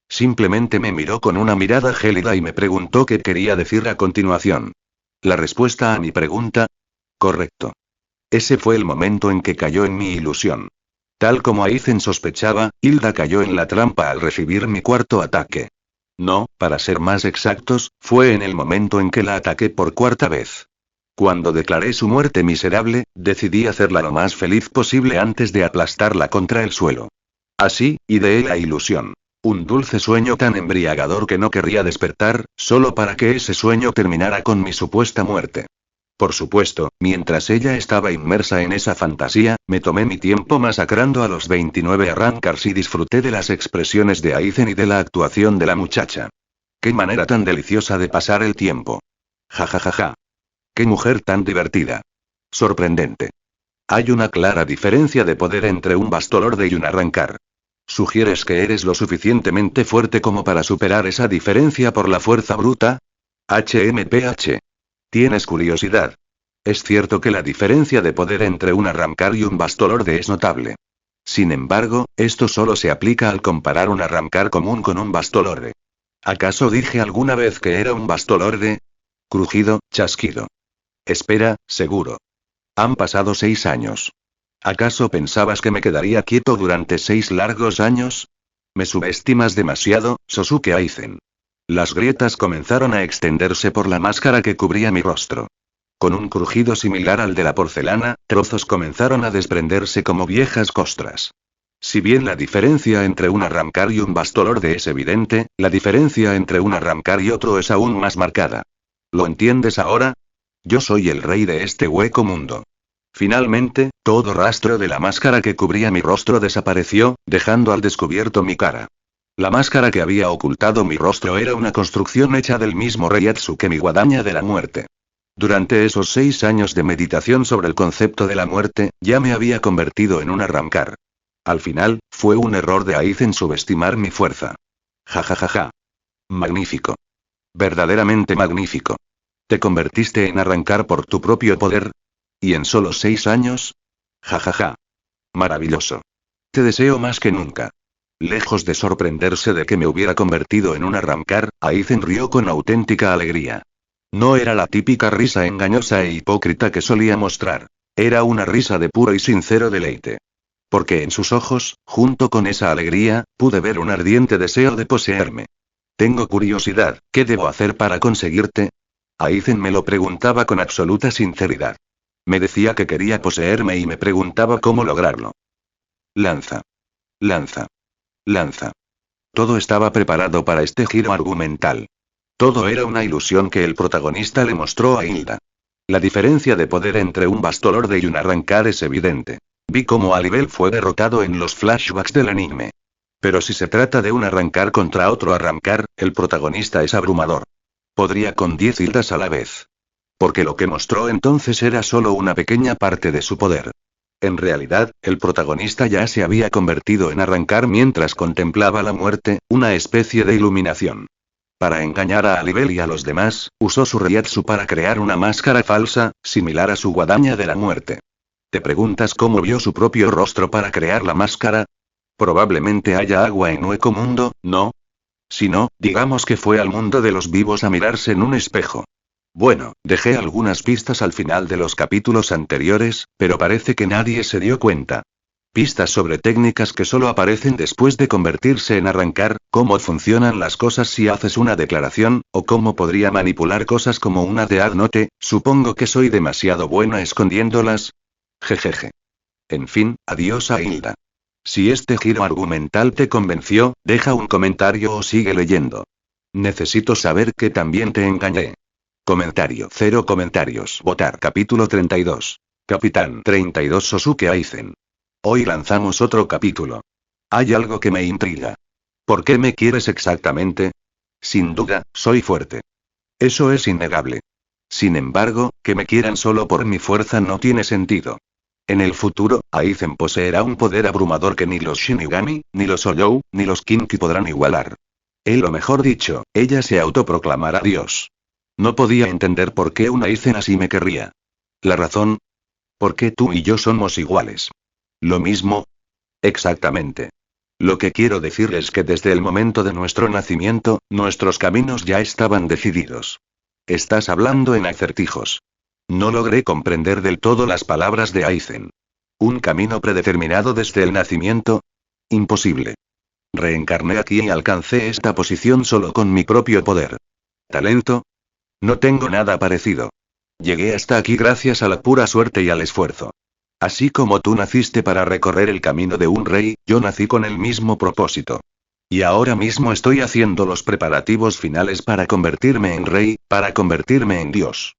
[SPEAKER 1] Simplemente me miró con una mirada gélida y me preguntó qué quería decir a continuación. La respuesta a mi pregunta. Correcto. Ese fue el momento en que cayó en mi ilusión. Tal como Aizen sospechaba, Hilda cayó en la trampa al recibir mi cuarto ataque. No, para ser más exactos, fue en el momento en que la ataqué por 4ª vez. Cuando declaré su muerte miserable, decidí hacerla lo más feliz posible antes de aplastarla contra el suelo. Así, ideé la ilusión. Un dulce sueño tan embriagador que no querría despertar, solo para que ese sueño terminara con mi supuesta muerte. Por supuesto, mientras ella estaba inmersa en esa fantasía, me tomé mi tiempo masacrando a los 29 Arrancars y disfruté de las expresiones de Aizen y de la actuación de la muchacha. ¡Qué manera tan deliciosa de pasar el tiempo! Ja ja ja ja. ¡Qué mujer tan divertida! Sorprendente. Hay una clara diferencia de poder entre un Bastolorde y un Arrancar. ¿Sugieres que eres lo suficientemente fuerte como para superar esa diferencia por la fuerza bruta? HMPH. ¿Tienes curiosidad? Es cierto que la diferencia de poder entre un Arrancar y un Bastolorde es notable. Sin embargo, esto solo se aplica al comparar un Arrancar común con un Bastolorde. ¿Acaso dije alguna vez que era un Bastolorde? Crujido, chasquido. Espera, seguro. Han pasado 6 años. ¿Acaso pensabas que me quedaría quieto durante 6 largos años? Me subestimas demasiado, Sosuke Aizen. Las grietas comenzaron a extenderse por la máscara que cubría mi rostro. Con un crujido similar al de la porcelana, trozos comenzaron a desprenderse como viejas costras. Si bien la diferencia entre un Arrancar y un Bastolorde es evidente, la diferencia entre un Arrancar y otro es aún más marcada. ¿Lo entiendes ahora? Yo soy el rey de este hueco mundo. Finalmente, todo rastro de la máscara que cubría mi rostro desapareció, dejando al descubierto mi cara. La máscara que había ocultado mi rostro era una construcción hecha del mismo reiatsu que mi guadaña de la muerte. Durante esos 6 años de meditación sobre el concepto de la muerte, ya me había convertido en un arrancar. Al final, fue un error de Aizen subestimar mi fuerza. Ja ja ja ja. Magnífico. Verdaderamente magnífico. ¿Te convertiste en arrancar por tu propio poder? ¿Y en solo 6 años? Ja ja ja. Maravilloso. Te deseo más que nunca. Lejos de sorprenderse de que me hubiera convertido en un arrancar, Aizen rió con auténtica alegría. No era la típica risa engañosa e hipócrita que solía mostrar. Era una risa de puro y sincero deleite. Porque en sus ojos, junto con esa alegría, pude ver un ardiente deseo de poseerme. Tengo curiosidad, ¿qué debo hacer para conseguirte? Aizen me lo preguntaba con absoluta sinceridad. Me decía que quería poseerme y me preguntaba cómo lograrlo. Lanza. Lanza. Lanza. Todo estaba preparado para este giro argumental. Todo era una ilusión que el protagonista le mostró a Hilda. La diferencia de poder entre un Bastolorde y un arrancar es evidente. Vi cómo Alibel fue derrotado en los flashbacks del anime. Pero si se trata de un arrancar contra otro arrancar, el protagonista es abrumador. Podría con 10 Hildas a la vez. Porque lo que mostró entonces era solo una pequeña parte de su poder. En realidad, el protagonista ya se había convertido en arrancar mientras contemplaba la muerte, una especie de iluminación. Para engañar a Alibel y a los demás, usó su Reiatsu para crear una máscara falsa, similar a su guadaña de la muerte. ¿Te preguntas cómo vio su propio rostro para crear la máscara? Probablemente haya agua en Hueco Mundo, ¿no? Si no, digamos que fue al mundo de los vivos a mirarse en un espejo. Bueno, dejé algunas pistas al final de los capítulos anteriores, pero parece que nadie se dio cuenta. Pistas sobre técnicas que solo aparecen después de convertirse en arrancar, cómo funcionan las cosas si haces una declaración, o cómo podría manipular cosas como una Death Note. Supongo que soy demasiado buena escondiéndolas. Jejeje. En fin, adiós a Hilda. Si este giro argumental te convenció, deja un comentario o sigue leyendo. Necesito saber que también te engañé. Comentario. 0 comentarios. Votar. Capítulo 32. Capitán 32 Sosuke Aizen. Hoy lanzamos otro capítulo. Hay algo que me intriga. ¿Por qué me quieres exactamente? Sin duda, soy fuerte. Eso es innegable. Sin embargo, que me quieran solo por mi fuerza no tiene sentido. En el futuro, Aizen poseerá un poder abrumador que ni los Shinigami, ni los Oyou, ni los Kinki podrán igualar. Él, o mejor dicho, ella se autoproclamará Dios. No podía entender por qué un Aizen así me querría. ¿La razón? ¿Por qué tú y yo somos iguales? ¿Lo mismo? Exactamente. Lo que quiero decir es que desde el momento de nuestro nacimiento, nuestros caminos ya estaban decididos. Estás hablando en acertijos. No logré comprender del todo las palabras de Aizen. ¿Un camino predeterminado desde el nacimiento? Imposible. Reencarné aquí y alcancé esta posición solo con mi propio poder. ¿Talento? No tengo nada parecido. Llegué hasta aquí gracias a la pura suerte y al esfuerzo. Así como tú naciste para recorrer el camino de un rey, yo nací con el mismo propósito. Y ahora mismo estoy haciendo los preparativos finales para convertirme en rey, para convertirme en Dios.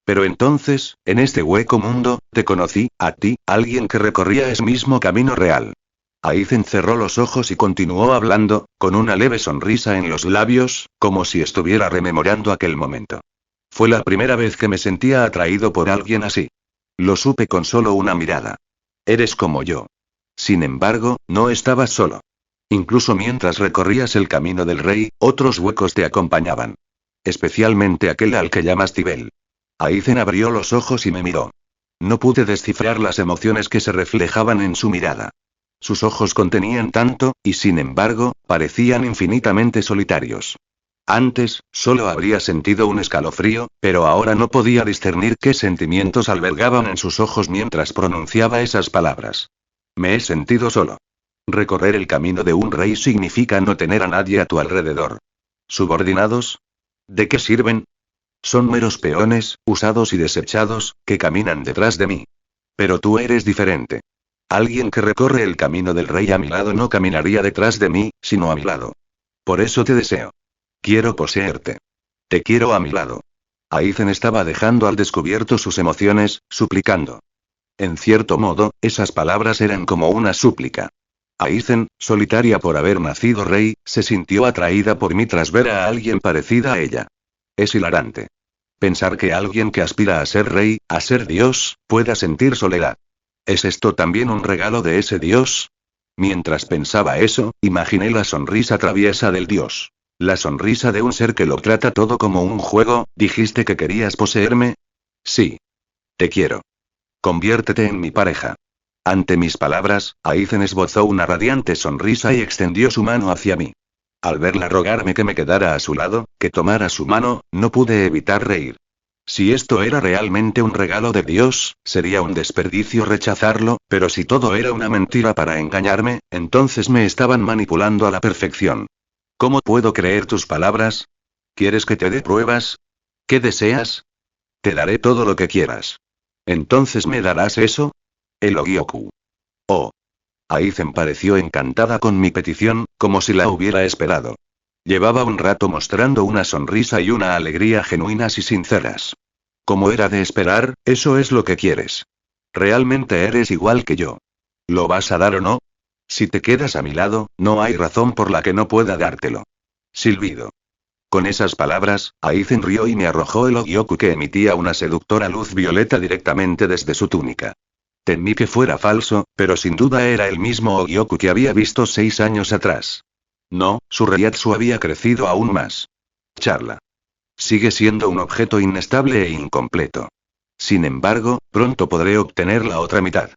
[SPEAKER 1] Pero entonces, en este hueco mundo, te conocí, a ti, alguien que recorría ese mismo camino real. Aizen cerró los ojos y continuó hablando, con una leve sonrisa en los labios, como si estuviera rememorando aquel momento. Fue la primera vez que me sentía atraído por alguien así. Lo supe con solo una mirada. Eres como yo. Sin embargo, no estabas solo. Incluso mientras recorrías el camino del rey, otros huecos te acompañaban. Especialmente aquel al que llamas Tibel. Aizen abrió los ojos y me miró. No pude descifrar las emociones que se reflejaban en su mirada. Sus ojos contenían tanto, y sin embargo, parecían infinitamente solitarios. Antes, solo habría sentido un escalofrío, pero ahora no podía discernir qué sentimientos albergaban en sus ojos mientras pronunciaba esas palabras. Me he sentido solo. Recorrer el camino de un rey significa no tener a nadie a tu alrededor. ¿Subordinados? ¿De qué sirven? Son meros peones, usados y desechados, que caminan detrás de mí. Pero tú eres diferente. Alguien que recorre el camino del rey a mi lado no caminaría detrás de mí, sino a mi lado. Por eso te deseo. Quiero poseerte. Te quiero a mi lado. Aizen estaba dejando al descubierto sus emociones, suplicando. En cierto modo, esas palabras eran como una súplica. Aizen, solitaria por haber nacido rey, se sintió atraída por mí tras ver a alguien parecida a ella. Es hilarante. Pensar que alguien que aspira a ser rey, a ser Dios, pueda sentir soledad. ¿Es esto también un regalo de ese Dios? Mientras pensaba eso, imaginé la sonrisa traviesa del Dios. La sonrisa de un ser que lo trata todo como un juego. ¿Dijiste que querías poseerme? Sí. Te quiero. Conviértete en mi pareja. Ante mis palabras, Aizen esbozó una radiante sonrisa y extendió su mano hacia mí. Al verla rogarme que me quedara a su lado, que tomara su mano, no pude evitar reír. Si esto era realmente un regalo de Dios, sería un desperdicio rechazarlo, pero si todo era una mentira para engañarme, entonces me estaban manipulando a la perfección. ¿Cómo puedo creer tus palabras? ¿Quieres que te dé pruebas? ¿Qué deseas? Te daré todo lo que quieras. ¿Entonces me darás eso? El Ogyoku. Oh. Aizen pareció encantada con mi petición, como si la hubiera esperado. Llevaba un rato mostrando una sonrisa y una alegría genuinas y sinceras. Como era de esperar, eso es lo que quieres. Realmente eres igual que yo. ¿Lo vas a dar o no? Si te quedas a mi lado, no hay razón por la que no pueda dártelo. Silbido. Con esas palabras, Aizen rió y me arrojó el Ogyoku que emitía una seductora luz violeta directamente desde su túnica. Temí que fuera falso, pero sin duda era el mismo Ogyoku que había visto 6 años atrás. No, su Reiatsu había crecido aún más. Charla. Sigue siendo un objeto inestable e incompleto. Sin embargo, pronto podré obtener la otra mitad.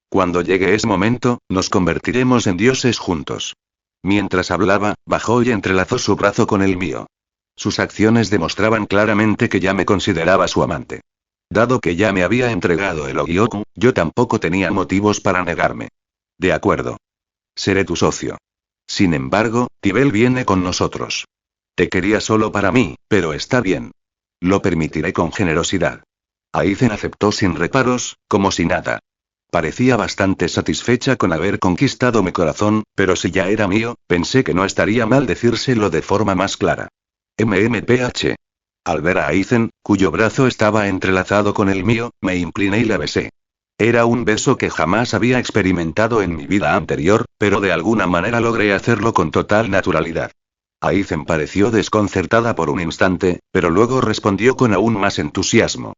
[SPEAKER 1] Cuando llegue ese momento, nos convertiremos en dioses juntos. Mientras hablaba, bajó y entrelazó su brazo con el mío. Sus acciones demostraban claramente que ya me consideraba su amante. Dado que ya me había entregado el Ogyoku, yo tampoco tenía motivos para negarme. De acuerdo. Seré tu socio. Sin embargo, Tibel viene con nosotros. Te quería solo para mí, pero está bien. Lo permitiré con generosidad. Aizen aceptó sin reparos, como si nada. Parecía bastante satisfecha con haber conquistado mi corazón, pero si ya era mío, pensé que no estaría mal decírselo de forma más clara. MMPH. Al ver a Aizen, cuyo brazo estaba entrelazado con el mío, me incliné y la besé. Era un beso que jamás había experimentado en mi vida anterior, pero de alguna manera logré hacerlo con total naturalidad. Aizen pareció desconcertada por un instante, pero luego respondió con aún más entusiasmo.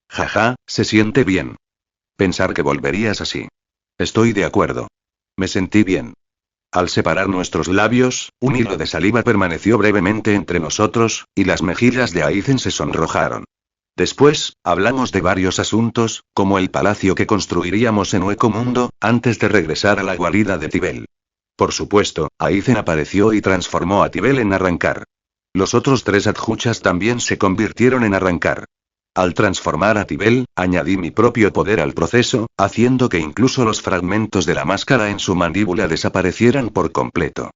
[SPEAKER 1] Jaja, se siente bien. Pensar que volverías así. Estoy de acuerdo. Me sentí bien. Al separar nuestros labios, un hilo de saliva permaneció brevemente entre nosotros, y las mejillas de Aizen se sonrojaron. Después, hablamos de varios asuntos, como el palacio que construiríamos en Hueco Mundo, antes de regresar a la guarida de Tibel. Por supuesto, Aizen apareció y transformó a Tibel en Arrancar. Los otros 3 adjuchas también se convirtieron en Arrancar. Al transformar a Tibel, añadí mi propio poder al proceso, haciendo que incluso los fragmentos de la máscara en su mandíbula desaparecieran por completo.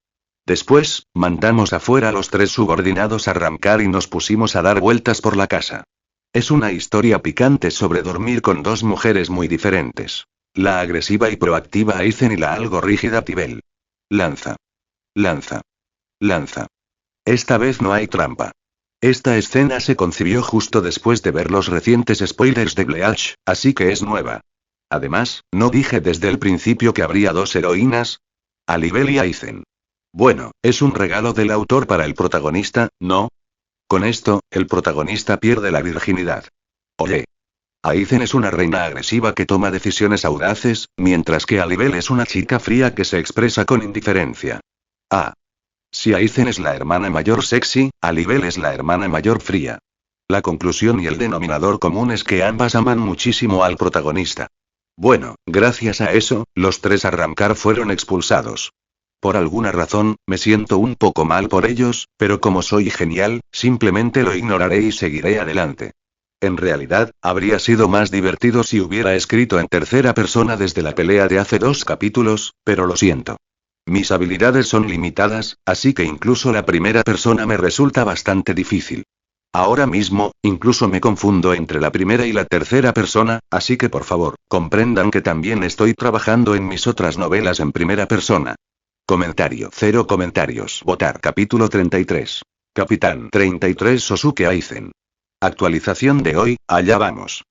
[SPEAKER 1] Después, mandamos afuera a los 3 subordinados a Arrancar y nos pusimos a dar vueltas por la casa. Es una historia picante sobre dormir con 2 mujeres muy diferentes. La agresiva y proactiva Aizen y la algo rígida Tibel. Lanza. Lanza. Lanza. Esta vez no hay trampa. Esta escena se concibió justo después de ver los recientes spoilers de Bleach, así que es nueva. Además, ¿no dije desde el principio que habría 2 heroínas? Alibel y Aizen. Bueno, es un regalo del autor para el protagonista, ¿no? Con esto, el protagonista pierde la virginidad. Oye. Aizen es una reina agresiva que toma decisiones audaces, mientras que Alibel es una chica fría que se expresa con indiferencia. Ah. Si Aizen es la hermana mayor sexy, Alibel es la hermana mayor fría. La conclusión y el denominador común es que ambas aman muchísimo al protagonista. Bueno, gracias a eso, los 3 Arrancar fueron expulsados. Por alguna razón, me siento un poco mal por ellos, pero como soy genial, simplemente lo ignoraré y seguiré adelante. En realidad, habría sido más divertido si hubiera escrito en tercera persona desde la pelea de hace 2 capítulos, pero lo siento. Mis habilidades son limitadas, así que incluso la primera persona me resulta bastante difícil. Ahora mismo, incluso me confundo entre la primera y la tercera persona, así que por favor, comprendan que también estoy trabajando en mis otras novelas en primera persona. Comentario. 0 comentarios. Votar. Capítulo 33. Capitán 33 Sosuke Aizen. Actualización de hoy, allá vamos.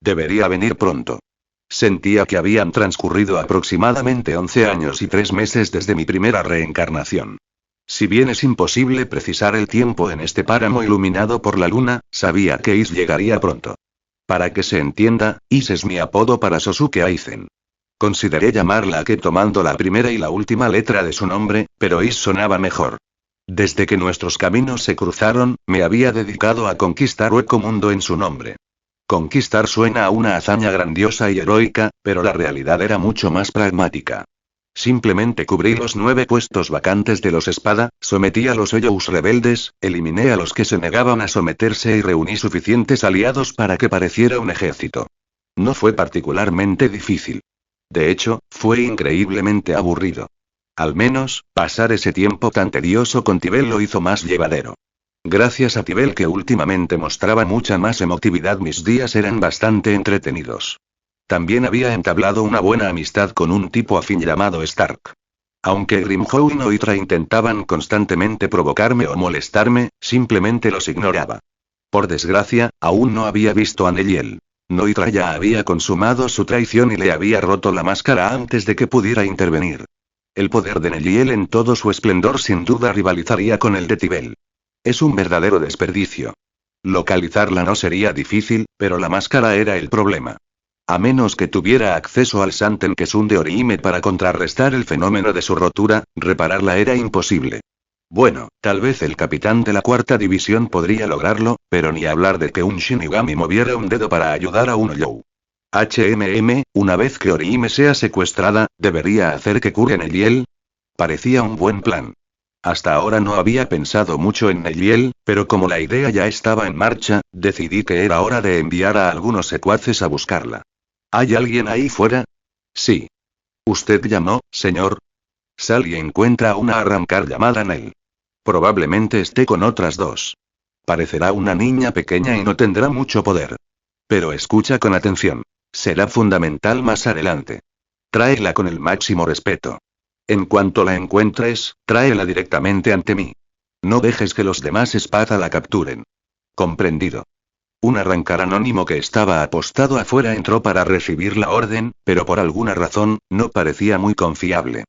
[SPEAKER 1] Debería venir pronto. Sentía que habían transcurrido aproximadamente 11 años y 3 meses desde mi primera reencarnación. Si bien es imposible precisar el tiempo en este páramo iluminado por la luna, sabía que Is llegaría pronto. Para que se entienda, Is es mi apodo para Sosuke Aizen. Consideré llamarla Ake tomando la primera y la última letra de su nombre, pero Is sonaba mejor. Desde que nuestros caminos se cruzaron, me había dedicado a conquistar Hueco Mundo en su nombre. Conquistar suena a una hazaña grandiosa y heroica, pero la realidad era mucho más pragmática. Simplemente cubrí los 9 puestos vacantes de los espada, sometí a los Eiyous rebeldes, eliminé a los que se negaban a someterse y reuní suficientes aliados para que pareciera un ejército. No fue particularmente difícil. De hecho, fue increíblemente aburrido. Al menos, pasar ese tiempo tan tedioso con Tibel lo hizo más llevadero. Gracias a Tibel, que últimamente mostraba mucha más emotividad, mis días eran bastante entretenidos. También había entablado una buena amistad con un tipo afín llamado Stark. Aunque Grimjow y Noitra intentaban constantemente provocarme o molestarme, simplemente los ignoraba. Por desgracia, aún no había visto a Neliel. Noitra ya había consumado su traición y le había roto la máscara antes de que pudiera intervenir. El poder de Neliel en todo su esplendor sin duda rivalizaría con el de Tibel. Es un verdadero desperdicio. Localizarla no sería difícil, pero la máscara era el problema. A menos que tuviera acceso al Santen Kesun de Orihime para contrarrestar el fenómeno de su rotura, repararla era imposible. Bueno, tal vez el capitán de la 4ª división podría lograrlo, pero ni hablar de que un Shinigami moviera un dedo para ayudar a un Ouyou. Una vez que Orihime sea secuestrada, ¿debería hacer que cure Neliel? Parecía un buen plan. Hasta ahora no había pensado mucho en Neliel, pero como la idea ya estaba en marcha, decidí que era hora de enviar a algunos secuaces a buscarla. ¿Hay alguien ahí fuera? Sí. ¿Usted llamó, señor? Sal y encuentra a una arrancar llamada Nell. Probablemente esté con otras 2. Parecerá una niña pequeña y no tendrá mucho poder. Pero escucha con atención. Será fundamental más adelante. Tráela con el máximo respeto. En cuanto la encuentres, tráela directamente ante mí. No dejes que los demás espada la capturen. Comprendido. Un arrancar anónimo que estaba apostado afuera entró para recibir la orden, pero por alguna razón, no parecía muy confiable.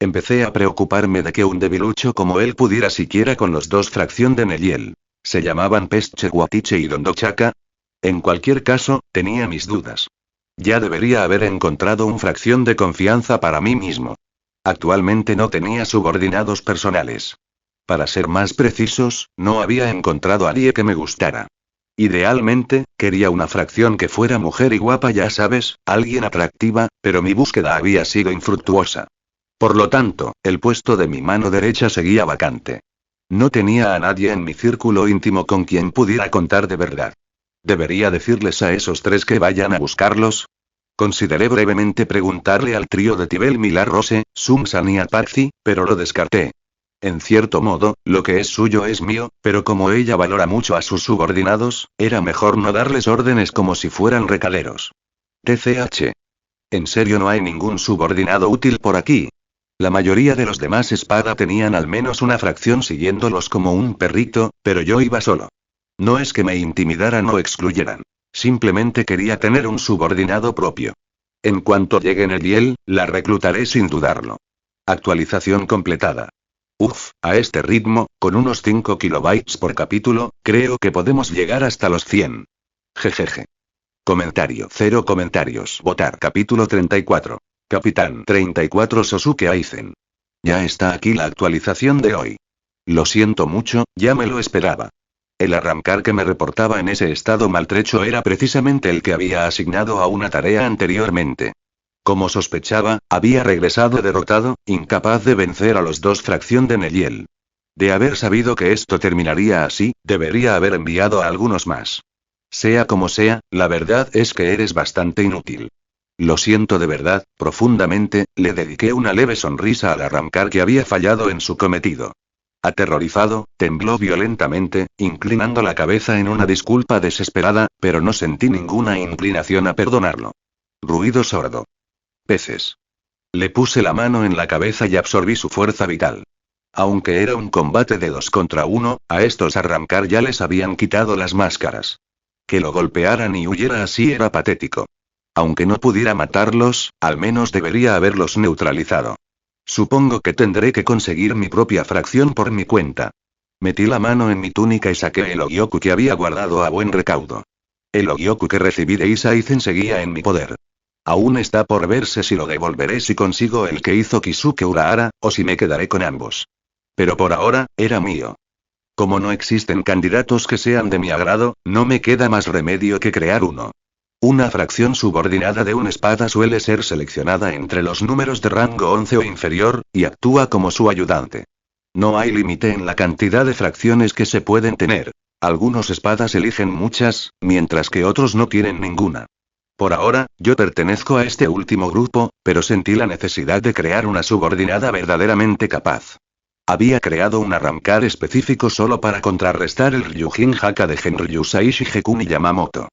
[SPEAKER 1] Empecé a preocuparme de que un debilucho como él pudiera siquiera con los 2 fracción de Neliel. ¿Se llamaban Pesche Guatiche y Dondochaka? En cualquier caso, tenía mis dudas. Ya debería haber encontrado un fracción de confianza para mí mismo. Actualmente no tenía subordinados personales. Para ser más precisos, no había encontrado a nadie que me gustara. Idealmente, quería una fracción que fuera mujer y guapa, ya sabes, alguien atractiva, pero mi búsqueda había sido infructuosa. Por lo tanto, el puesto de mi mano derecha seguía vacante. No tenía a nadie en mi círculo íntimo con quien pudiera contar de verdad. ¿Debería decirles a esos 3 que vayan a buscarlos? Consideré brevemente preguntarle al trío de Tibel, Milar Rose, Sumsan y Apache, pero lo descarté. En cierto modo, lo que es suyo es mío, pero como ella valora mucho a sus subordinados, era mejor no darles órdenes como si fueran recaleros. TCH. ¿En serio no hay ningún subordinado útil por aquí? La mayoría de los demás espada tenían al menos una fracción siguiéndolos como un perrito, pero yo iba solo. No es que me intimidaran o excluyeran. Simplemente quería tener un subordinado propio. En cuanto llegue Neliel, la reclutaré sin dudarlo. Actualización completada. A este ritmo, con unos 5 kilobytes por capítulo, creo que podemos llegar hasta los 100. Jejeje. Comentario. 0 comentarios. Votar. Capítulo 34. Capitán 34 Sosuke Aizen. Ya está aquí la actualización de hoy. Lo siento mucho, ya me lo esperaba. El arrancar que me reportaba en ese estado maltrecho era precisamente el que había asignado a una tarea anteriormente. Como sospechaba, había regresado derrotado, incapaz de vencer a los 2 fracción de Neliel. De haber sabido que esto terminaría así, debería haber enviado a algunos más. Sea como sea, la verdad es que eres bastante inútil. Lo siento de verdad, profundamente, le dediqué una leve sonrisa al arrancar que había fallado en su cometido. Aterrorizado, tembló violentamente, inclinando la cabeza en una disculpa desesperada, pero no sentí ninguna inclinación a perdonarlo. Ruido sordo. Peces. Le puse la mano en la cabeza y absorbí su fuerza vital. Aunque era un combate de 2 contra 1, a estos arrancar ya les habían quitado las máscaras. Que lo golpearan y huyera así era patético. Aunque no pudiera matarlos, al menos debería haberlos neutralizado. Supongo que tendré que conseguir mi propia fracción por mi cuenta. Metí la mano en mi túnica y saqué el Ogyoku que había guardado a buen recaudo. El Ogyoku que recibí de Isaizen seguía en mi poder. Aún está por verse si lo devolveré si consigo el que hizo Kisuke Urahara, o si me quedaré con ambos. Pero por ahora, era mío. Como no existen candidatos que sean de mi agrado, no me queda más remedio que crear uno. Una fracción subordinada de una espada suele ser seleccionada entre los números de rango 11 o inferior, y actúa como su ayudante. No hay límite en la cantidad de fracciones que se pueden tener. Algunos espadas eligen muchas, mientras que otros no tienen ninguna. Por ahora, yo pertenezco a este último grupo, pero sentí la necesidad de crear una subordinada verdaderamente capaz. Había creado un arrancar específico solo para contrarrestar el Ryujin Haka de Genryu Saishigekuni Yamamoto.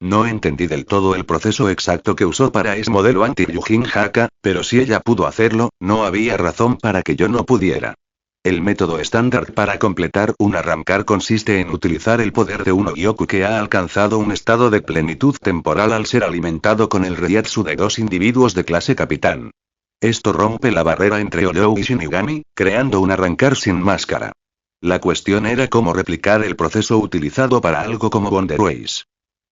[SPEAKER 1] No entendí del todo el proceso exacto que usó para ese modelo anti-Ryujin Haka, pero si ella pudo hacerlo, no había razón para que yo no pudiera. El método estándar para completar un arrancar consiste en utilizar el poder de un Ogyoku que ha alcanzado un estado de plenitud temporal al ser alimentado con el Reiatsu de dos individuos de clase capitán. Esto rompe la barrera entre Oyou y Shinigami, creando un arrancar sin máscara. La cuestión era cómo replicar el proceso utilizado para algo como Wonder Race.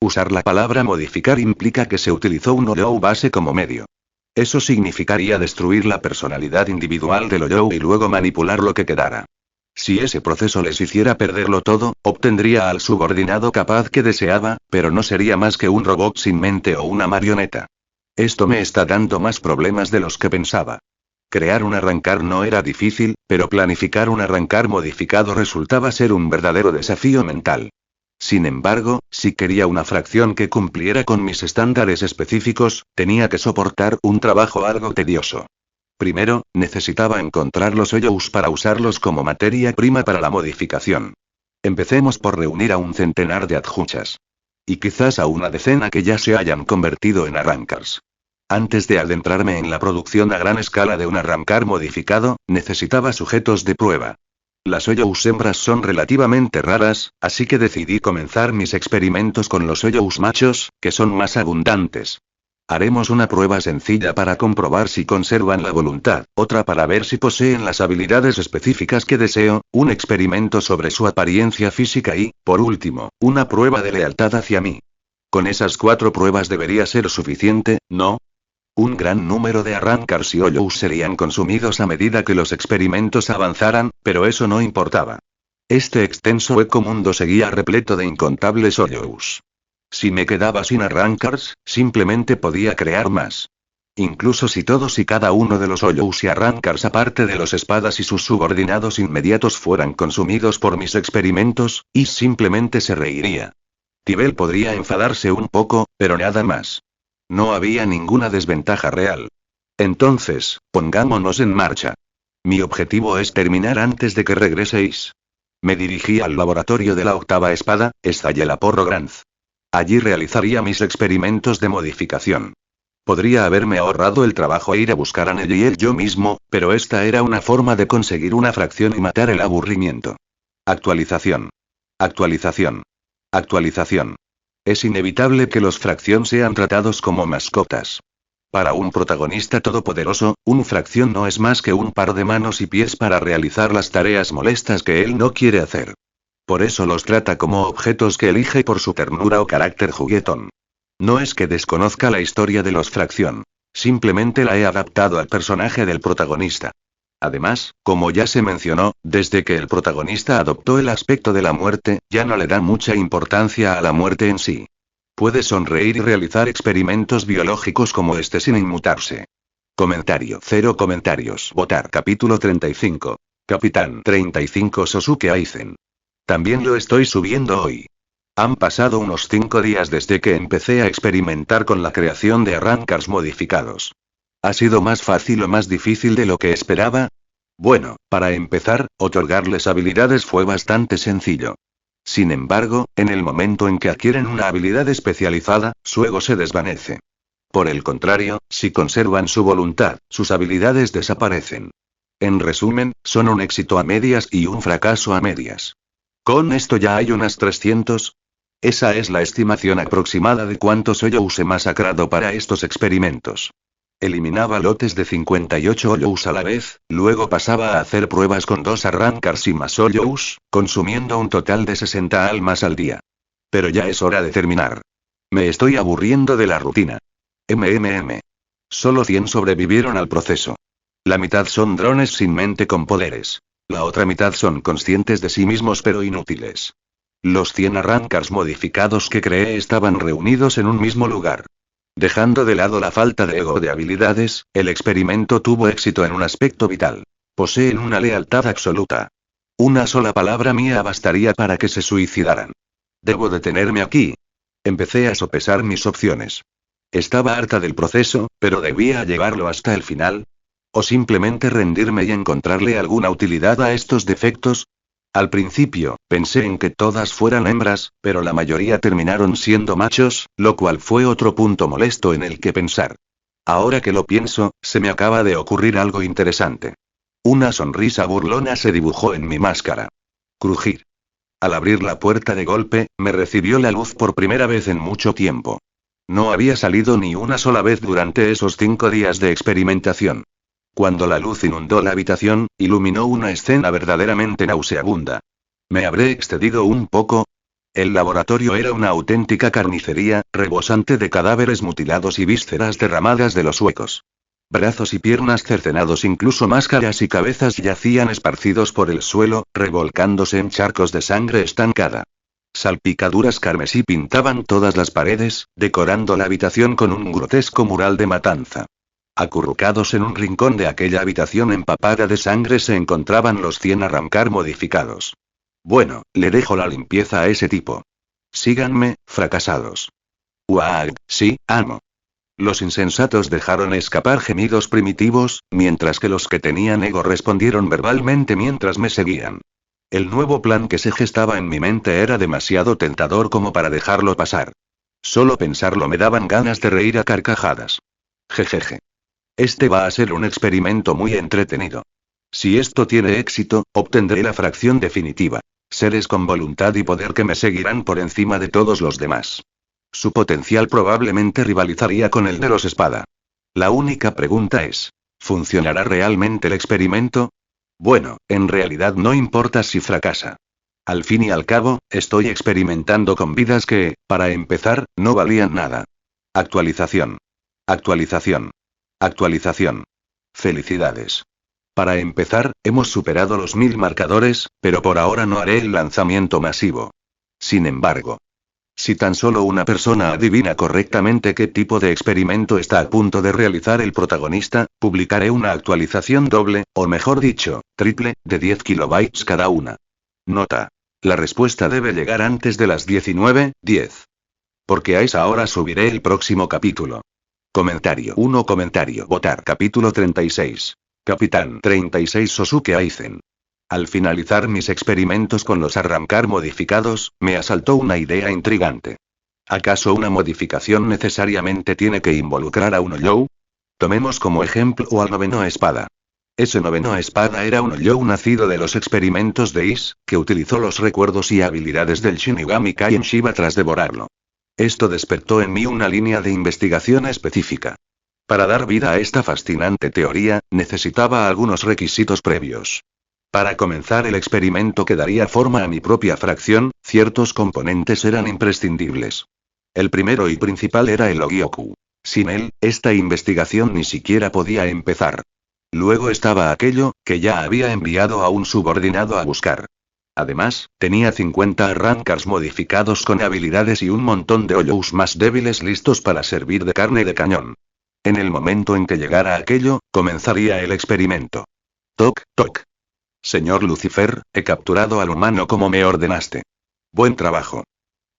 [SPEAKER 1] Usar la palabra modificar implica que se utilizó un Oyou base como medio. Eso significaría destruir la personalidad individual del Oyou y luego manipular lo que quedara. Si ese proceso les hiciera perderlo todo, obtendría al subordinado capaz que deseaba, pero no sería más que un robot sin mente o una marioneta. Esto me está dando más problemas de los que pensaba. Crear un arrancar no era difícil, pero planificar un arrancar modificado resultaba ser un verdadero desafío mental. Sin embargo, si quería una fracción que cumpliera con mis estándares específicos, tenía que soportar un trabajo algo tedioso. Primero, necesitaba encontrar los Oyous para usarlos como materia prima para la modificación. Empecemos por reunir a un centenar de adjuchas. Y quizás a una decena que ya se hayan convertido en arrancars. Antes de adentrarme en la producción a gran escala de un arrancar modificado, necesitaba sujetos de prueba. Las Oyous hembras son relativamente raras, así que decidí comenzar mis experimentos con los Oyous machos, que son más abundantes. Haremos una prueba sencilla para comprobar si conservan la voluntad, otra para ver si poseen las habilidades específicas que deseo, un experimento sobre su apariencia física y, por último, una prueba de lealtad hacia mí. Con esas 4 pruebas debería ser suficiente, ¿no? Un gran número de arrancars y Oyous serían consumidos a medida que los experimentos avanzaran, pero eso no importaba. Este extenso ecomundo seguía repleto de incontables Oyous. Si me quedaba sin arrancars, simplemente podía crear más. Incluso si todos y cada uno de los Oyous y arrancars aparte de los espadas y sus subordinados inmediatos fueran consumidos por mis experimentos, y simplemente se reiría. Tibel podría enfadarse un poco, pero nada más. No había ninguna desventaja real. Entonces, pongámonos en marcha. Mi objetivo es terminar antes de que regreséis. Me dirigí al laboratorio de la octava espada, Estallelaporro Granz. Allí realizaría mis experimentos de modificación. Podría haberme ahorrado el trabajo e ir a buscar a Nejiel yo mismo, pero esta era una forma de conseguir una fracción y matar el aburrimiento. Actualización. Actualización. Actualización. Es inevitable que los fracción sean tratados como mascotas. Para un protagonista todopoderoso, un fracción no es más que un par de manos y pies para realizar las tareas molestas que él no quiere hacer. Por eso los trata como objetos que elige por su ternura o carácter juguetón. No es que desconozca la historia de los fracción. Simplemente la he adaptado al personaje del protagonista. Además, como ya se mencionó, desde que el protagonista adoptó el aspecto de la muerte, ya no le da mucha importancia a la muerte en sí. Puede sonreír y realizar experimentos biológicos como este sin inmutarse. Comentario. 0 comentarios. Votar. Capítulo 35. Capitán 35 Sosuke Aizen. También lo estoy subiendo hoy. Han pasado unos 5 días desde que empecé a experimentar con la creación de arrancars modificados. ¿Ha sido más fácil o más difícil de lo que esperaba? Bueno, para empezar, otorgarles habilidades fue bastante sencillo. Sin embargo, en el momento en que adquieren una habilidad especializada, su ego se desvanece. Por el contrario, si conservan su voluntad, sus habilidades desaparecen. En resumen, son un éxito a medias y un fracaso a medias. Con esto ya hay unas 300. Esa es la estimación aproximada de cuántos Oyous he masacrado para estos experimentos. Eliminaba lotes de 58 hoyos a la vez, luego pasaba a hacer pruebas con 2 arrancars y más hoyos, consumiendo un total de 60 almas al día. Pero ya es hora de terminar. Me estoy aburriendo de la rutina. Solo 100 sobrevivieron al proceso. La mitad son drones sin mente con poderes. La otra mitad son conscientes de sí mismos pero inútiles. Los 100 arrancars modificados que creé estaban reunidos en un mismo lugar. Dejando de lado la falta de ego de habilidades, el experimento tuvo éxito en un aspecto vital. Poseen una lealtad absoluta. Una sola palabra mía bastaría para que se suicidaran. Debo detenerme aquí. Empecé a sopesar mis opciones. Estaba harta del proceso, pero debía llevarlo hasta el final. O simplemente rendirme y encontrarle alguna utilidad a estos defectos. Al principio, pensé en que todas fueran hembras, pero la mayoría terminaron siendo machos, lo cual fue otro punto molesto en el que pensar. Ahora que lo pienso, se me acaba de ocurrir algo interesante. Una sonrisa burlona se dibujó en mi máscara. Crujir. Al abrir la puerta de golpe, me recibió la luz por primera vez en mucho tiempo. No había salido ni una sola vez durante esos 5 días de experimentación. Cuando la luz inundó la habitación, iluminó una escena verdaderamente nauseabunda. ¿Me habré excedido un poco? El laboratorio era una auténtica carnicería, rebosante de cadáveres mutilados y vísceras derramadas de los huecos. Brazos y piernas cercenados, incluso máscaras y cabezas yacían esparcidos por el suelo, revolcándose en charcos de sangre estancada. Salpicaduras carmesí pintaban todas las paredes, decorando la habitación con un grotesco mural de matanza. Acurrucados en un rincón de aquella habitación empapada de sangre se encontraban los 100 arrancar modificados. Bueno, le dejo la limpieza a ese tipo. Síganme, fracasados. ¡Uag! Sí, amo. Los insensatos dejaron escapar gemidos primitivos, mientras que los que tenían ego respondieron verbalmente mientras me seguían. El nuevo plan que se gestaba en mi mente era demasiado tentador como para dejarlo pasar. Solo pensarlo me daban ganas de reír a carcajadas. Jejeje. Este va a ser un experimento muy entretenido. Si esto tiene éxito, obtendré la fracción definitiva. Seres con voluntad y poder que me seguirán por encima de todos los demás. Su potencial probablemente rivalizaría con el de los espada. La única pregunta es, ¿funcionará realmente el experimento? Bueno, en realidad no importa si fracasa. Al fin y al cabo, estoy experimentando con vidas que, para empezar, no valían nada. Actualización. Actualización. Actualización. Felicidades. Para empezar, hemos superado los 1000 marcadores, pero por ahora no haré el lanzamiento masivo. Sin embargo, si tan solo una persona adivina correctamente qué tipo de experimento está a punto de realizar el protagonista, publicaré una actualización doble, o mejor dicho, triple, de 10 kilobytes cada una. Nota. La respuesta debe llegar antes de las 19:10. Porque a esa hora subiré el próximo capítulo. Comentario 1. Comentario. Votar. Capítulo 36. Capitán 36 Sosuke Aizen. Al finalizar mis experimentos con los arrancar modificados, me asaltó una idea intrigante. ¿Acaso una modificación necesariamente tiene que involucrar a un Ollou? Tomemos como ejemplo al noveno espada. Ese noveno espada era un Ollou nacido de los experimentos de Is, que utilizó los recuerdos y habilidades del Shinigami Kaien Shiba tras devorarlo. Esto despertó en mí una línea de investigación específica. Para dar vida a esta fascinante teoría, necesitaba algunos requisitos previos. Para comenzar el experimento que daría forma a mi propia fracción, ciertos componentes eran imprescindibles. El primero y principal era el Ogyoku. Sin él, esta investigación ni siquiera podía empezar. Luego estaba aquello, que ya había enviado a un subordinado a buscar. Además, tenía 50 arrancars modificados con habilidades y un montón de Ollous más débiles listos para servir de carne de cañón. En el momento en que llegara aquello, comenzaría el experimento. Toc, toc. Señor Lucifer, he capturado al humano como me ordenaste. Buen trabajo.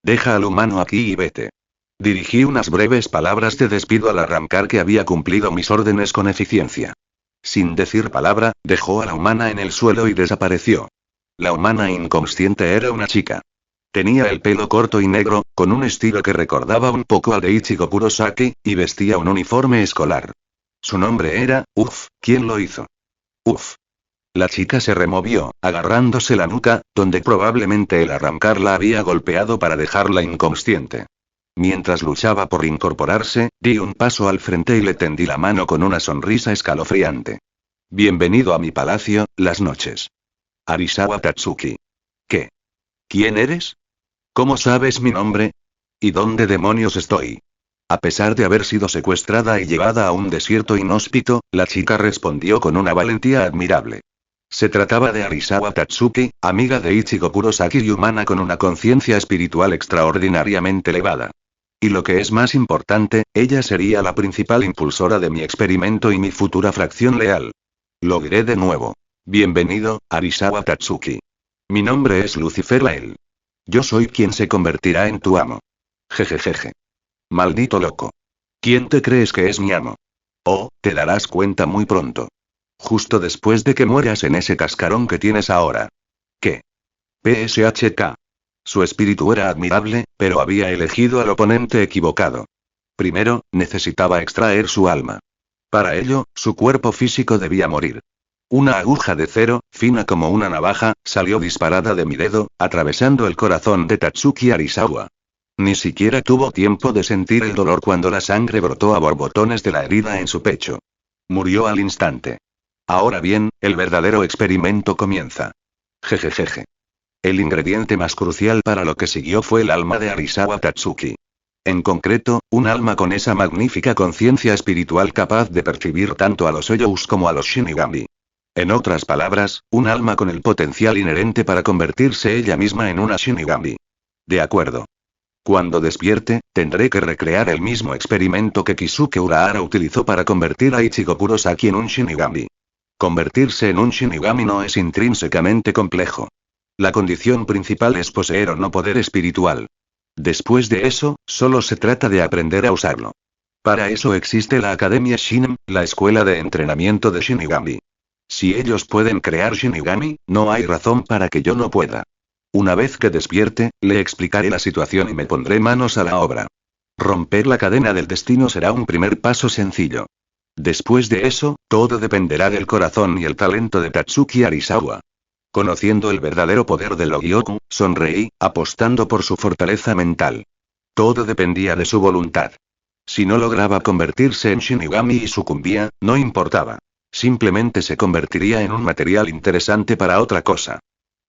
[SPEAKER 1] Deja al humano aquí y vete. Dirigí unas breves palabras de despido al arrancar que había cumplido mis órdenes con eficiencia. Sin decir palabra, dejó a la humana en el suelo y desapareció. La humana inconsciente era una chica. Tenía el pelo corto y negro, con un estilo que recordaba un poco al de Ichigo Kurosaki, y vestía un uniforme escolar. Su nombre era, ¿quién lo hizo? La chica se removió, agarrándose la nuca, donde probablemente el arrancar la había golpeado para dejarla inconsciente. Mientras luchaba por incorporarse, di un paso al frente y le tendí la mano con una sonrisa escalofriante. Bienvenido a mi palacio, las noches. Arisawa Tatsuki. ¿Qué? ¿Quién eres? ¿Cómo sabes mi nombre? ¿Y dónde demonios estoy? A pesar de haber sido secuestrada y llevada a un desierto inhóspito, la chica respondió con una valentía admirable. Se trataba de Arisawa Tatsuki, amiga de Ichigo Kurosaki y humana con una conciencia espiritual extraordinariamente elevada. Y lo que es más importante, ella sería la principal impulsora de mi experimento y mi futura fracción leal. Lo diré de nuevo. Bienvenido, Arisawa Tatsuki. Mi nombre es Lucifer Lael. Yo soy quien se convertirá en tu amo. Jejejeje. Maldito loco. ¿Quién te crees que es mi amo? Oh, te darás cuenta muy pronto. Justo después de que mueras en ese cascarón que tienes ahora. ¿Qué? PSHK. Su espíritu era admirable, pero había elegido al oponente equivocado. Primero, necesitaba extraer su alma. Para ello, su cuerpo físico debía morir. Una aguja de acero, fina como una navaja, salió disparada de mi dedo, atravesando el corazón de Tatsuki Arisawa. Ni siquiera tuvo tiempo de sentir el dolor cuando la sangre brotó a borbotones de la herida en su pecho. Murió al instante. Ahora bien, el verdadero experimento comienza. Jejejeje. El ingrediente más crucial para lo que siguió fue el alma de Arisawa Tatsuki. En concreto, un alma con esa magnífica conciencia espiritual capaz de percibir tanto a los Oyyous como a los Shinigami. En otras palabras, un alma con el potencial inherente para convertirse ella misma en una Shinigami. De acuerdo. Cuando despierte, tendré que recrear el mismo experimento que Kisuke Urahara utilizó para convertir a Ichigo Kurosaki en un Shinigami. Convertirse en un Shinigami no es intrínsecamente complejo. La condición principal es poseer o no poder espiritual. Después de eso, solo se trata de aprender a usarlo. Para eso existe la Academia Shinem, la escuela de entrenamiento de Shinigami. Si ellos pueden crear Shinigami, no hay razón para que yo no pueda. Una vez que despierte, le explicaré la situación y me pondré manos a la obra. Romper la cadena del destino será un primer paso sencillo. Después de eso, todo dependerá del corazón y el talento de Tatsuki Arisawa. Conociendo el verdadero poder del Ogyoku, sonreí, apostando por su fortaleza mental. Todo dependía de su voluntad. Si no lograba convertirse en Shinigami y sucumbía, no importaba. Simplemente se convertiría en un material interesante para otra cosa.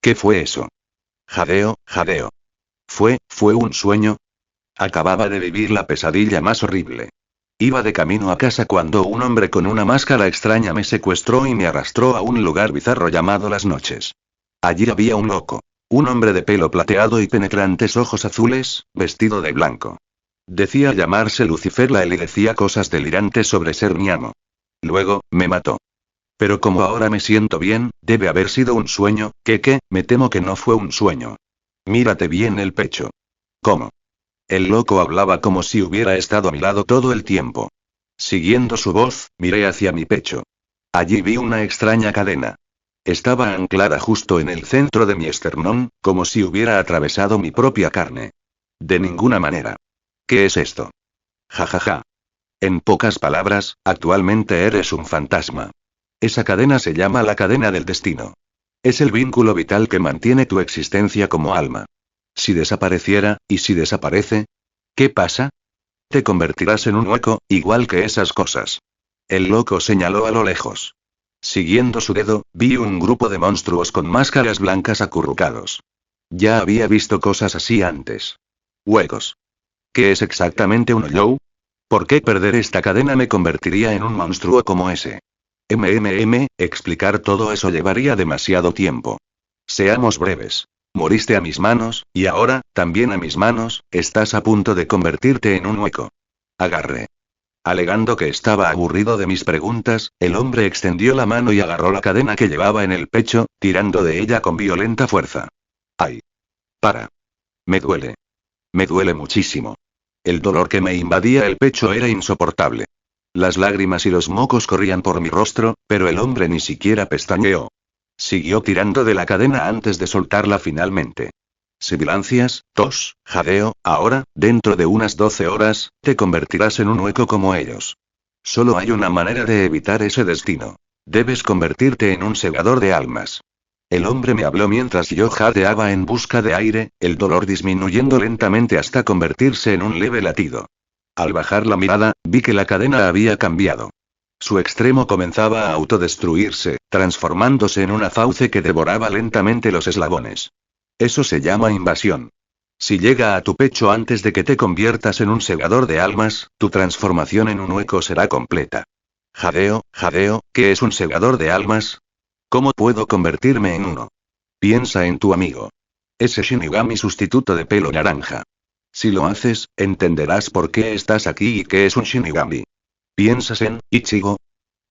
[SPEAKER 1] ¿Qué fue eso? Jadeo, jadeo. ¿Fue un sueño? Acababa de vivir la pesadilla más horrible. Iba de camino a casa cuando un hombre con una máscara extraña me secuestró y me arrastró a un lugar bizarro llamado Las Noches. Allí había un loco. Un hombre de pelo plateado y penetrantes ojos azules, vestido de blanco. Decía llamarse Lucifer Lael y decía cosas delirantes sobre ser mi amo. Luego, me mató. Pero como ahora me siento bien, debe haber sido un sueño, me temo que no fue un sueño. Mírate bien el pecho. ¿Cómo? El loco hablaba como si hubiera estado a mi lado todo el tiempo. Siguiendo su voz, miré hacia mi pecho. Allí vi una extraña cadena. Estaba anclada justo en el centro de mi esternón, como si hubiera atravesado mi propia carne. De ninguna manera. ¿Qué es esto? Jajaja. En pocas palabras, actualmente eres un fantasma. Esa cadena se llama la cadena del destino. Es el vínculo vital que mantiene tu existencia como alma. Si desapareciera, ¿y si desaparece? ¿Qué pasa? Te convertirás en un hueco, igual que esas cosas. El loco señaló a lo lejos. Siguiendo su dedo, vi un grupo de monstruos con máscaras blancas acurrucados. Ya había visto cosas así antes. Huecos. ¿Qué es exactamente un Oyyou? ¿Por qué perder esta cadena me convertiría en un monstruo como ese? Explicar todo eso llevaría demasiado tiempo. Seamos breves. Moriste a mis manos, y ahora, también a mis manos, estás a punto de convertirte en un hueco. Agarré. Alegando que estaba aburrido de mis preguntas, el hombre extendió la mano y agarró la cadena que llevaba en el pecho, tirando de ella con violenta fuerza. ¡Ay! Para. Me duele. Me duele muchísimo. El dolor que me invadía el pecho era insoportable. Las lágrimas y los mocos corrían por mi rostro, pero el hombre ni siquiera pestañeó. Siguió tirando de la cadena antes de soltarla finalmente. Sibilancias, tos, jadeo, ahora, dentro de unas 12 horas, te convertirás en un hueco como ellos. Solo hay una manera de evitar ese destino. Debes convertirte en un segador de almas. El hombre me habló mientras yo jadeaba en busca de aire, el dolor disminuyendo lentamente hasta convertirse en un leve latido. Al bajar la mirada, vi que la cadena había cambiado. Su extremo comenzaba a autodestruirse, transformándose en una fauce que devoraba lentamente los eslabones. Eso se llama invasión. Si llega a tu pecho antes de que te conviertas en un segador de almas, tu transformación en un hueco será completa. Jadeo, ¿qué es un segador de almas? ¿Cómo puedo convertirme en uno? Piensa en tu amigo. Ese Shinigami sustituto de pelo naranja. Si lo haces, entenderás por qué estás aquí y qué es un Shinigami. ¿Piensas en Ichigo?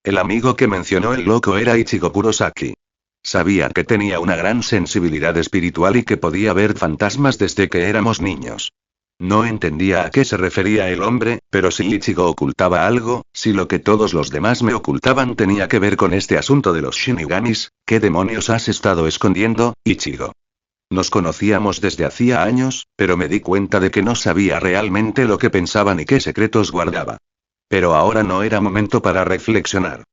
[SPEAKER 1] El amigo que mencionó el loco era Ichigo Kurosaki. Sabía que tenía una gran sensibilidad espiritual y que podía ver fantasmas desde que éramos niños. No entendía a qué se refería el hombre, pero si Ichigo ocultaba algo, si lo que todos los demás me ocultaban tenía que ver con este asunto de los Shinigamis, ¿qué demonios has estado escondiendo, Ichigo? Nos conocíamos desde hacía años, pero me di cuenta de que no sabía realmente lo que pensaba ni qué secretos guardaba. Pero ahora no era momento para reflexionar.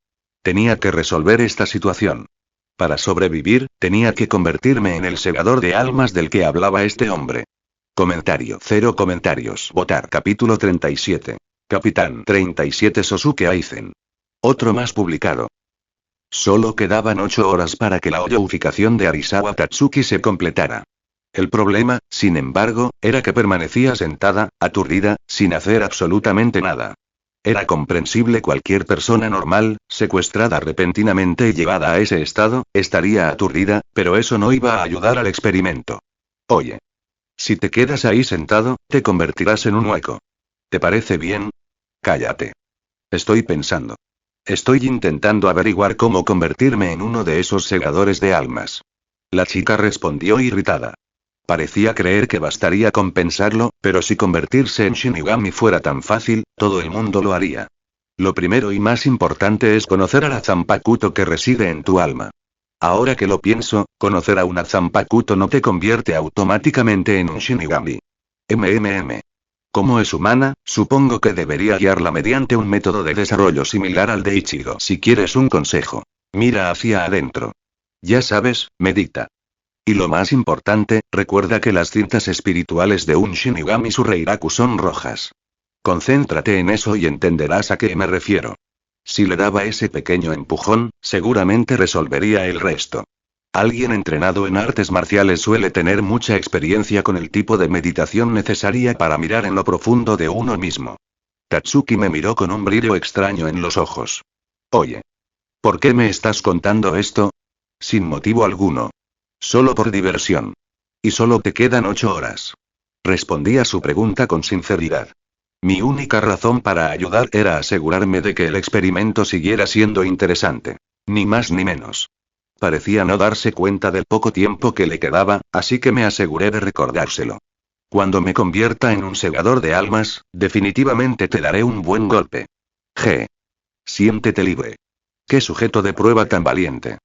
[SPEAKER 1] Tenía que resolver esta situación. Para sobrevivir, tenía que convertirme en el segador de almas del que hablaba este hombre. Comentario. 0 comentarios. Votar. Capítulo 37. Capitán 37 Sosuke Aizen. Otro más publicado. Solo quedaban 8 horas para que la yoificación de Arisawa Tatsuki se completara. El problema, sin embargo, era que permanecía sentada, aturdida, sin hacer absolutamente nada. Era comprensible cualquier persona normal, secuestrada repentinamente y llevada a ese estado, estaría aturdida, pero eso no iba a ayudar al experimento. Oye. Si te quedas ahí sentado, te convertirás en un hueco. ¿Te parece bien? Cállate. Estoy pensando. Estoy intentando averiguar cómo convertirme en uno de esos segadores de almas. La chica respondió irritada. Parecía creer que bastaría con pensarlo, pero si convertirse en Shinigami fuera tan fácil, todo el mundo lo haría. Lo primero y más importante es conocer a la Zanpakuto que reside en tu alma. Ahora que lo pienso, conocer a una Zanpakuto no te convierte automáticamente en un Shinigami. Como es humana, supongo que debería guiarla mediante un método de desarrollo similar al de Ichigo. Si quieres un consejo, mira hacia adentro. Ya sabes, medita. Y lo más importante, recuerda que las cintas espirituales de un Shinigami Sureiraku son rojas. Concéntrate en eso y entenderás a qué me refiero. Si le daba ese pequeño empujón, seguramente resolvería el resto. Alguien entrenado en artes marciales suele tener mucha experiencia con el tipo de meditación necesaria para mirar en lo profundo de uno mismo. Tatsuki me miró con un brillo extraño en los ojos. Oye. ¿Por qué me estás contando esto? Sin motivo alguno. Solo por diversión. Y solo te quedan 8 horas. Respondí a su pregunta con sinceridad. Mi única razón para ayudar era asegurarme de que el experimento siguiera siendo interesante. Ni más ni menos. Parecía no darse cuenta del poco tiempo que le quedaba, así que me aseguré de recordárselo. Cuando me convierta en un segador de almas, definitivamente te daré un buen golpe. Siéntete libre. Qué sujeto de prueba tan valiente.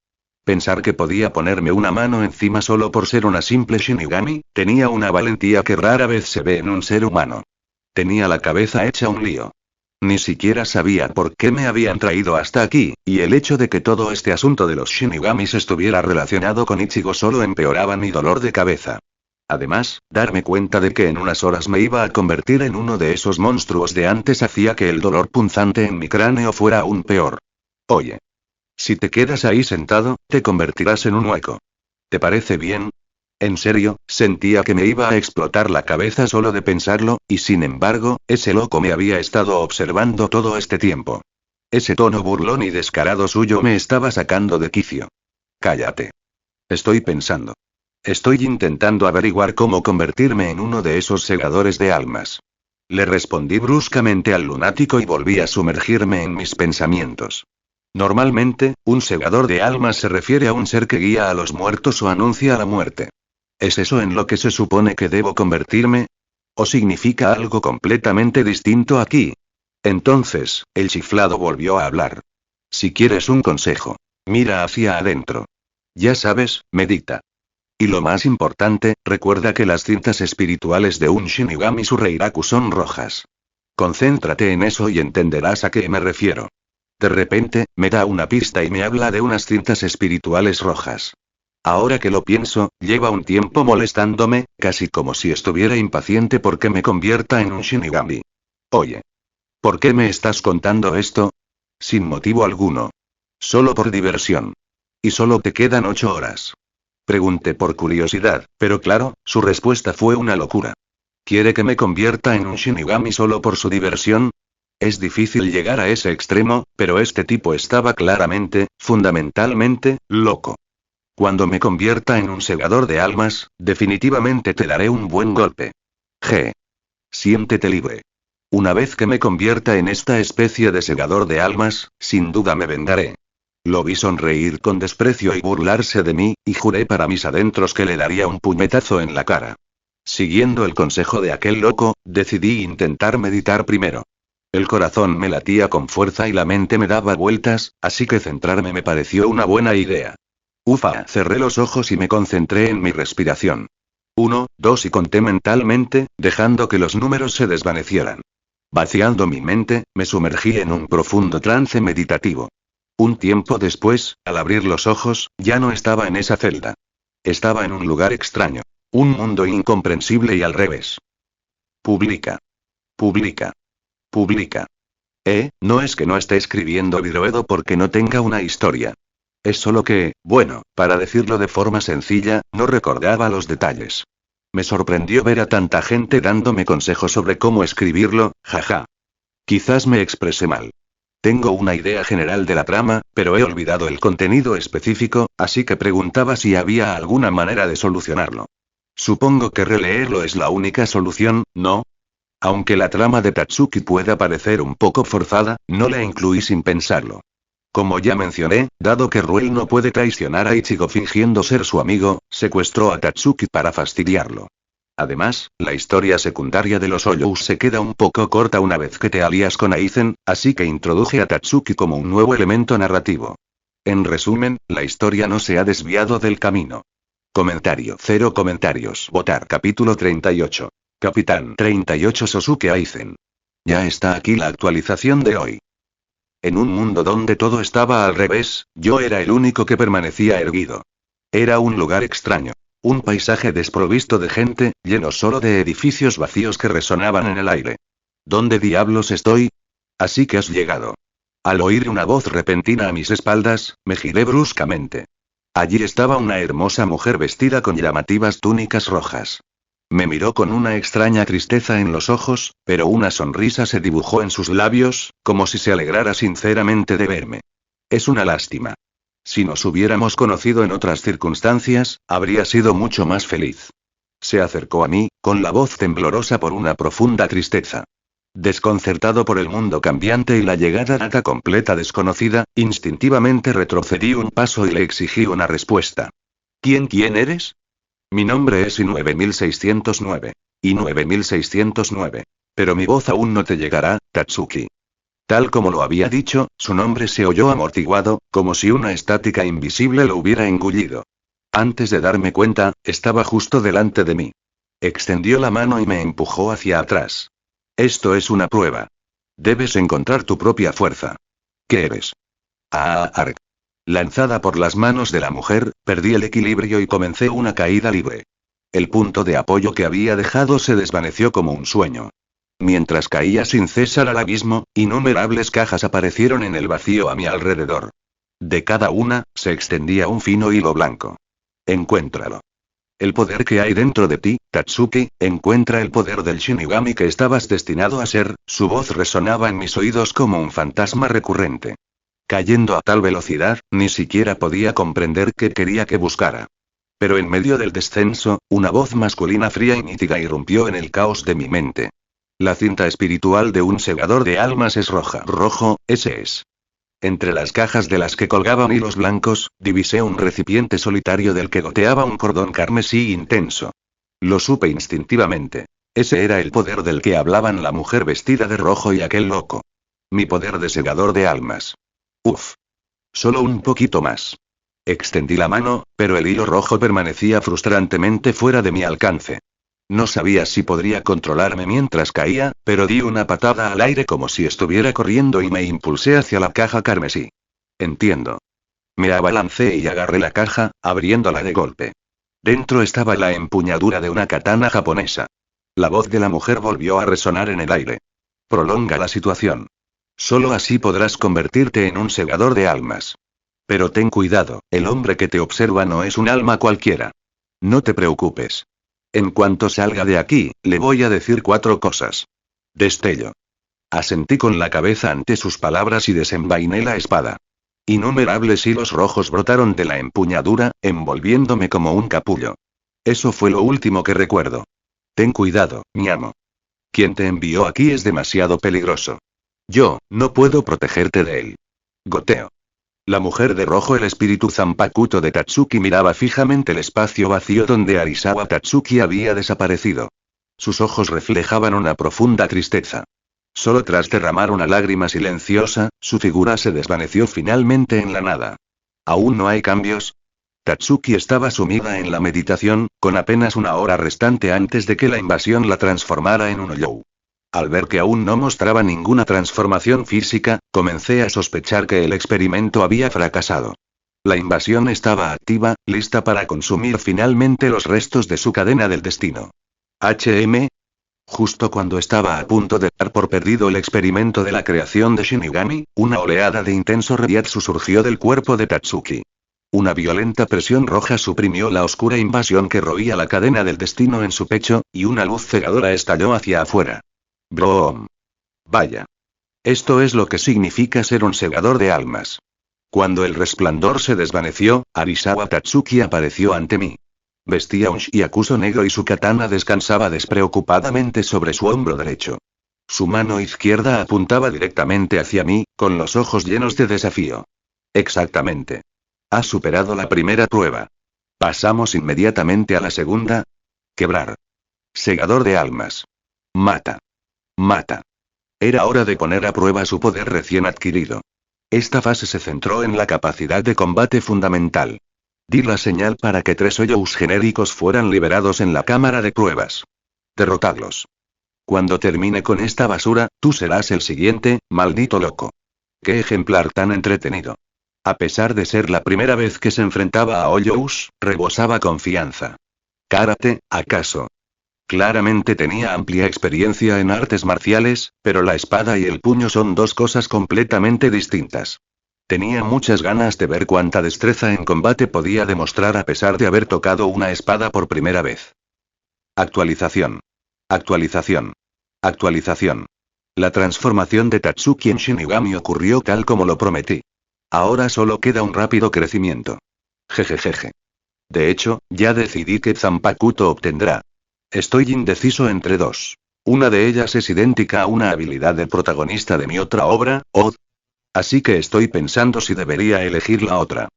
[SPEAKER 1] Pensar que podía ponerme una mano encima solo por ser una simple Shinigami, tenía una valentía que rara vez se ve en un ser humano. Tenía la cabeza hecha un lío. Ni siquiera sabía por qué me habían traído hasta aquí, y el hecho de que todo este asunto de los Shinigamis estuviera relacionado con Ichigo solo empeoraba mi dolor de cabeza. Además, darme cuenta de que en unas horas me iba a convertir en uno de esos monstruos de antes hacía que el dolor punzante en mi cráneo fuera aún peor. Oye. Si te quedas ahí sentado, te convertirás en un hueco. ¿Te parece bien? En serio, sentía que me iba a explotar la cabeza solo de pensarlo, y sin embargo, ese loco me había estado observando todo este tiempo. Ese tono burlón y descarado suyo me estaba sacando de quicio. Cállate. Estoy pensando. Estoy intentando averiguar cómo convertirme en uno de esos segadores de almas. Le respondí bruscamente al lunático y volví a sumergirme en mis pensamientos. Normalmente, un segador de almas se refiere a un ser que guía a los muertos o anuncia la muerte. ¿Es eso en lo que se supone que debo convertirme? ¿O significa algo completamente distinto aquí? Entonces, el chiflado volvió a hablar. Si quieres un consejo, mira hacia adentro. Ya sabes, medita. Y lo más importante, recuerda que las cintas espirituales de un Shinigami Sureiraku son rojas. Concéntrate en eso y entenderás a qué me refiero. De repente, me da una pista y me habla de unas cintas espirituales rojas. Ahora que lo pienso, lleva un tiempo molestándome, casi como si estuviera impaciente porque me convierta en un Shinigami. Oye. ¿Por qué me estás contando esto? Sin motivo alguno. Solo por diversión. Y solo te quedan 8 horas. Pregunté por curiosidad, pero claro, su respuesta fue una locura. ¿Quiere que me convierta en un Shinigami solo por su diversión? Es difícil llegar a ese extremo, pero este tipo estaba claramente, fundamentalmente, loco. Cuando me convierta en un segador de almas, definitivamente te daré un buen golpe. G. Siéntete libre. Una vez que me convierta en esta especie de segador de almas, sin duda me vengaré. Lo vi sonreír con desprecio y burlarse de mí, y juré para mis adentros que le daría un puñetazo en la cara. Siguiendo el consejo de aquel loco, decidí intentar meditar primero. El corazón me latía con fuerza y la mente me daba vueltas, así que centrarme me pareció una buena idea. Ufa, cerré los ojos y me concentré en mi respiración. 1, 2 y conté mentalmente, dejando que los números se desvanecieran. Vaciando mi mente, me sumergí en un profundo trance meditativo. Un tiempo después, al abrir los ojos, ya no estaba en esa celda. Estaba en un lugar extraño. Un mundo incomprensible y al revés. Publica. Publica. Publica. No es que no esté escribiendo Viroedo porque no tenga una historia. Es solo que, bueno, para decirlo de forma sencilla, no recordaba los detalles. Me sorprendió ver a tanta gente dándome consejos sobre cómo escribirlo, jaja. Quizás me expresé mal. Tengo una idea general de la trama, pero he olvidado el contenido específico, así que preguntaba si había alguna manera de solucionarlo. Supongo que releerlo es la única solución, ¿no? Aunque la trama de Tatsuki pueda parecer un poco forzada, no la incluí sin pensarlo. Como ya mencioné, dado que Ruel no puede traicionar a Ichigo fingiendo ser su amigo, secuestró a Tatsuki para fastidiarlo. Además, la historia secundaria de los Oyous se queda un poco corta una vez que te alías con Aizen, así que introduje a Tatsuki como un nuevo elemento narrativo. En resumen, la historia no se ha desviado del camino. Comentario. 0 comentarios. Votar. Capítulo 38. Capitán 38 Sosuke Aizen. Ya está aquí la actualización de hoy. En un mundo donde todo estaba al revés, yo era el único que permanecía erguido. Era un lugar extraño. Un paisaje desprovisto de gente, lleno solo de edificios vacíos que resonaban en el aire. ¿Dónde diablos estoy? Así que has llegado. Al oír una voz repentina a mis espaldas, me giré bruscamente. Allí estaba una hermosa mujer vestida con llamativas túnicas rojas. Me miró con una extraña tristeza en los ojos, pero una sonrisa se dibujó en sus labios, como si se alegrara sinceramente de verme. Es una lástima. Si nos hubiéramos conocido en otras circunstancias, habría sido mucho más feliz. Se acercó a mí, con la voz temblorosa por una profunda tristeza. Desconcertado por el mundo cambiante y la llegada de una completa desconocida, instintivamente retrocedí un paso y le exigí una respuesta. ¿Quién eres? Mi nombre es I9609. I9609. Pero mi voz aún no te llegará, Tatsuki. Tal como lo había dicho, su nombre se oyó amortiguado, como si una estática invisible lo hubiera engullido. Antes de darme cuenta, estaba justo delante de mí. Extendió la mano y me empujó hacia atrás. Esto es una prueba. Debes encontrar tu propia fuerza. ¿Qué eres? Ark. Lanzada por las manos de la mujer, perdí el equilibrio y comencé una caída libre. El punto de apoyo que había dejado se desvaneció como un sueño. Mientras caía sin cesar al abismo, innumerables cajas aparecieron en el vacío a mi alrededor. De cada una, se extendía un fino hilo blanco. Encuéntralo. El poder que hay dentro de ti, Tatsuki, encuentra el poder del Shinigami que estabas destinado a ser, su voz resonaba en mis oídos como un fantasma recurrente. Cayendo a tal velocidad, ni siquiera podía comprender qué quería que buscara. Pero en medio del descenso, una voz masculina fría y nítida irrumpió en el caos de mi mente. La cinta espiritual de un segador de almas es roja. Rojo, ese es. Entre las cajas de las que colgaban hilos blancos, divisé un recipiente solitario del que goteaba un cordón carmesí intenso. Lo supe instintivamente. Ese era el poder del que hablaban la mujer vestida de rojo y aquel loco. Mi poder de segador de almas. Uf. Solo un poquito más. Extendí la mano, pero el hilo rojo permanecía frustrantemente fuera de mi alcance. No sabía si podría controlarme mientras caía, pero di una patada al aire como si estuviera corriendo y me impulsé hacia la caja carmesí. Entiendo. Me abalancé y agarré la caja, abriéndola de golpe. Dentro estaba la empuñadura de una katana japonesa. La voz de la mujer volvió a resonar en el aire. Prolonga la situación. Solo así podrás convertirte en un segador de almas. Pero ten cuidado, el hombre que te observa no es un alma cualquiera. No te preocupes. En cuanto salga de aquí, le voy a decir 4 cosas. Destello. Asentí con la cabeza ante sus palabras y desenvainé la espada. Innumerables hilos rojos brotaron de la empuñadura, envolviéndome como un capullo. Eso fue lo último que recuerdo. Ten cuidado, mi amo. Quien te envió aquí es demasiado peligroso. Yo, no puedo protegerte de él. Goteo. La mujer de rojo, el espíritu Zanpakuto de Tatsuki, miraba fijamente el espacio vacío donde Arisawa Tatsuki había desaparecido. Sus ojos reflejaban una profunda tristeza. Solo tras derramar una lágrima silenciosa, su figura se desvaneció finalmente en la nada. ¿Aún no hay cambios? Tatsuki estaba sumida en la meditación, con apenas una hora restante antes de que la invasión la transformara en un Oyou. Al ver que aún no mostraba ninguna transformación física, comencé a sospechar que el experimento había fracasado. La invasión estaba activa, lista para consumir finalmente los restos de su cadena del destino. Justo cuando estaba a punto de dar por perdido el experimento de la creación de Shinigami, una oleada de intenso reiatsu surgió del cuerpo de Tatsuki. Una violenta presión roja suprimió la oscura invasión que roía la cadena del destino en su pecho, y una luz cegadora estalló hacia afuera. ¡Broom! Vaya. Esto es lo que significa ser un segador de almas. Cuando el resplandor se desvaneció, Arisawa Tatsuki apareció ante mí. Vestía un shiakuso negro y su katana descansaba despreocupadamente sobre su hombro derecho. Su mano izquierda apuntaba directamente hacia mí, con los ojos llenos de desafío. Exactamente. Has superado la primera prueba. Pasamos inmediatamente a la segunda. Quebrar. Segador de almas. Mata. Mata. Era hora de poner a prueba su poder recién adquirido. Esta fase se centró en la capacidad de combate fundamental. Di la señal para que 3 Oyous genéricos fueran liberados en la cámara de pruebas. Derrotadlos. Cuando termine con esta basura, tú serás el siguiente, maldito loco. Qué ejemplar tan entretenido. A pesar de ser la primera vez que se enfrentaba a Oyous, rebosaba confianza. ¿Karate, acaso? Claramente tenía amplia experiencia en artes marciales, pero la espada y el puño son 2 cosas completamente distintas. Tenía muchas ganas de ver cuánta destreza en combate podía demostrar a pesar de haber tocado una espada por primera vez. Actualización. Actualización. Actualización. La transformación de Tatsuki en Shinigami ocurrió tal como lo prometí. Ahora solo queda un rápido crecimiento. Jejejeje. De hecho, ya decidí que Zanpakuto obtendrá. Estoy indeciso entre 2. Una de ellas es idéntica a una habilidad del protagonista de mi otra obra, Odd. Así que estoy pensando si debería elegir la otra.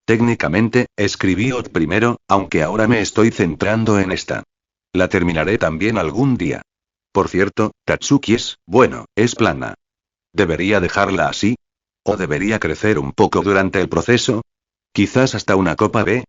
[SPEAKER 1] Técnicamente, escribí Odd primero, aunque ahora me estoy centrando en esta. La terminaré también algún día. Por cierto, Tatsuki es plana. ¿Debería dejarla así? ¿O debería crecer un poco durante el proceso? Quizás hasta una copa B.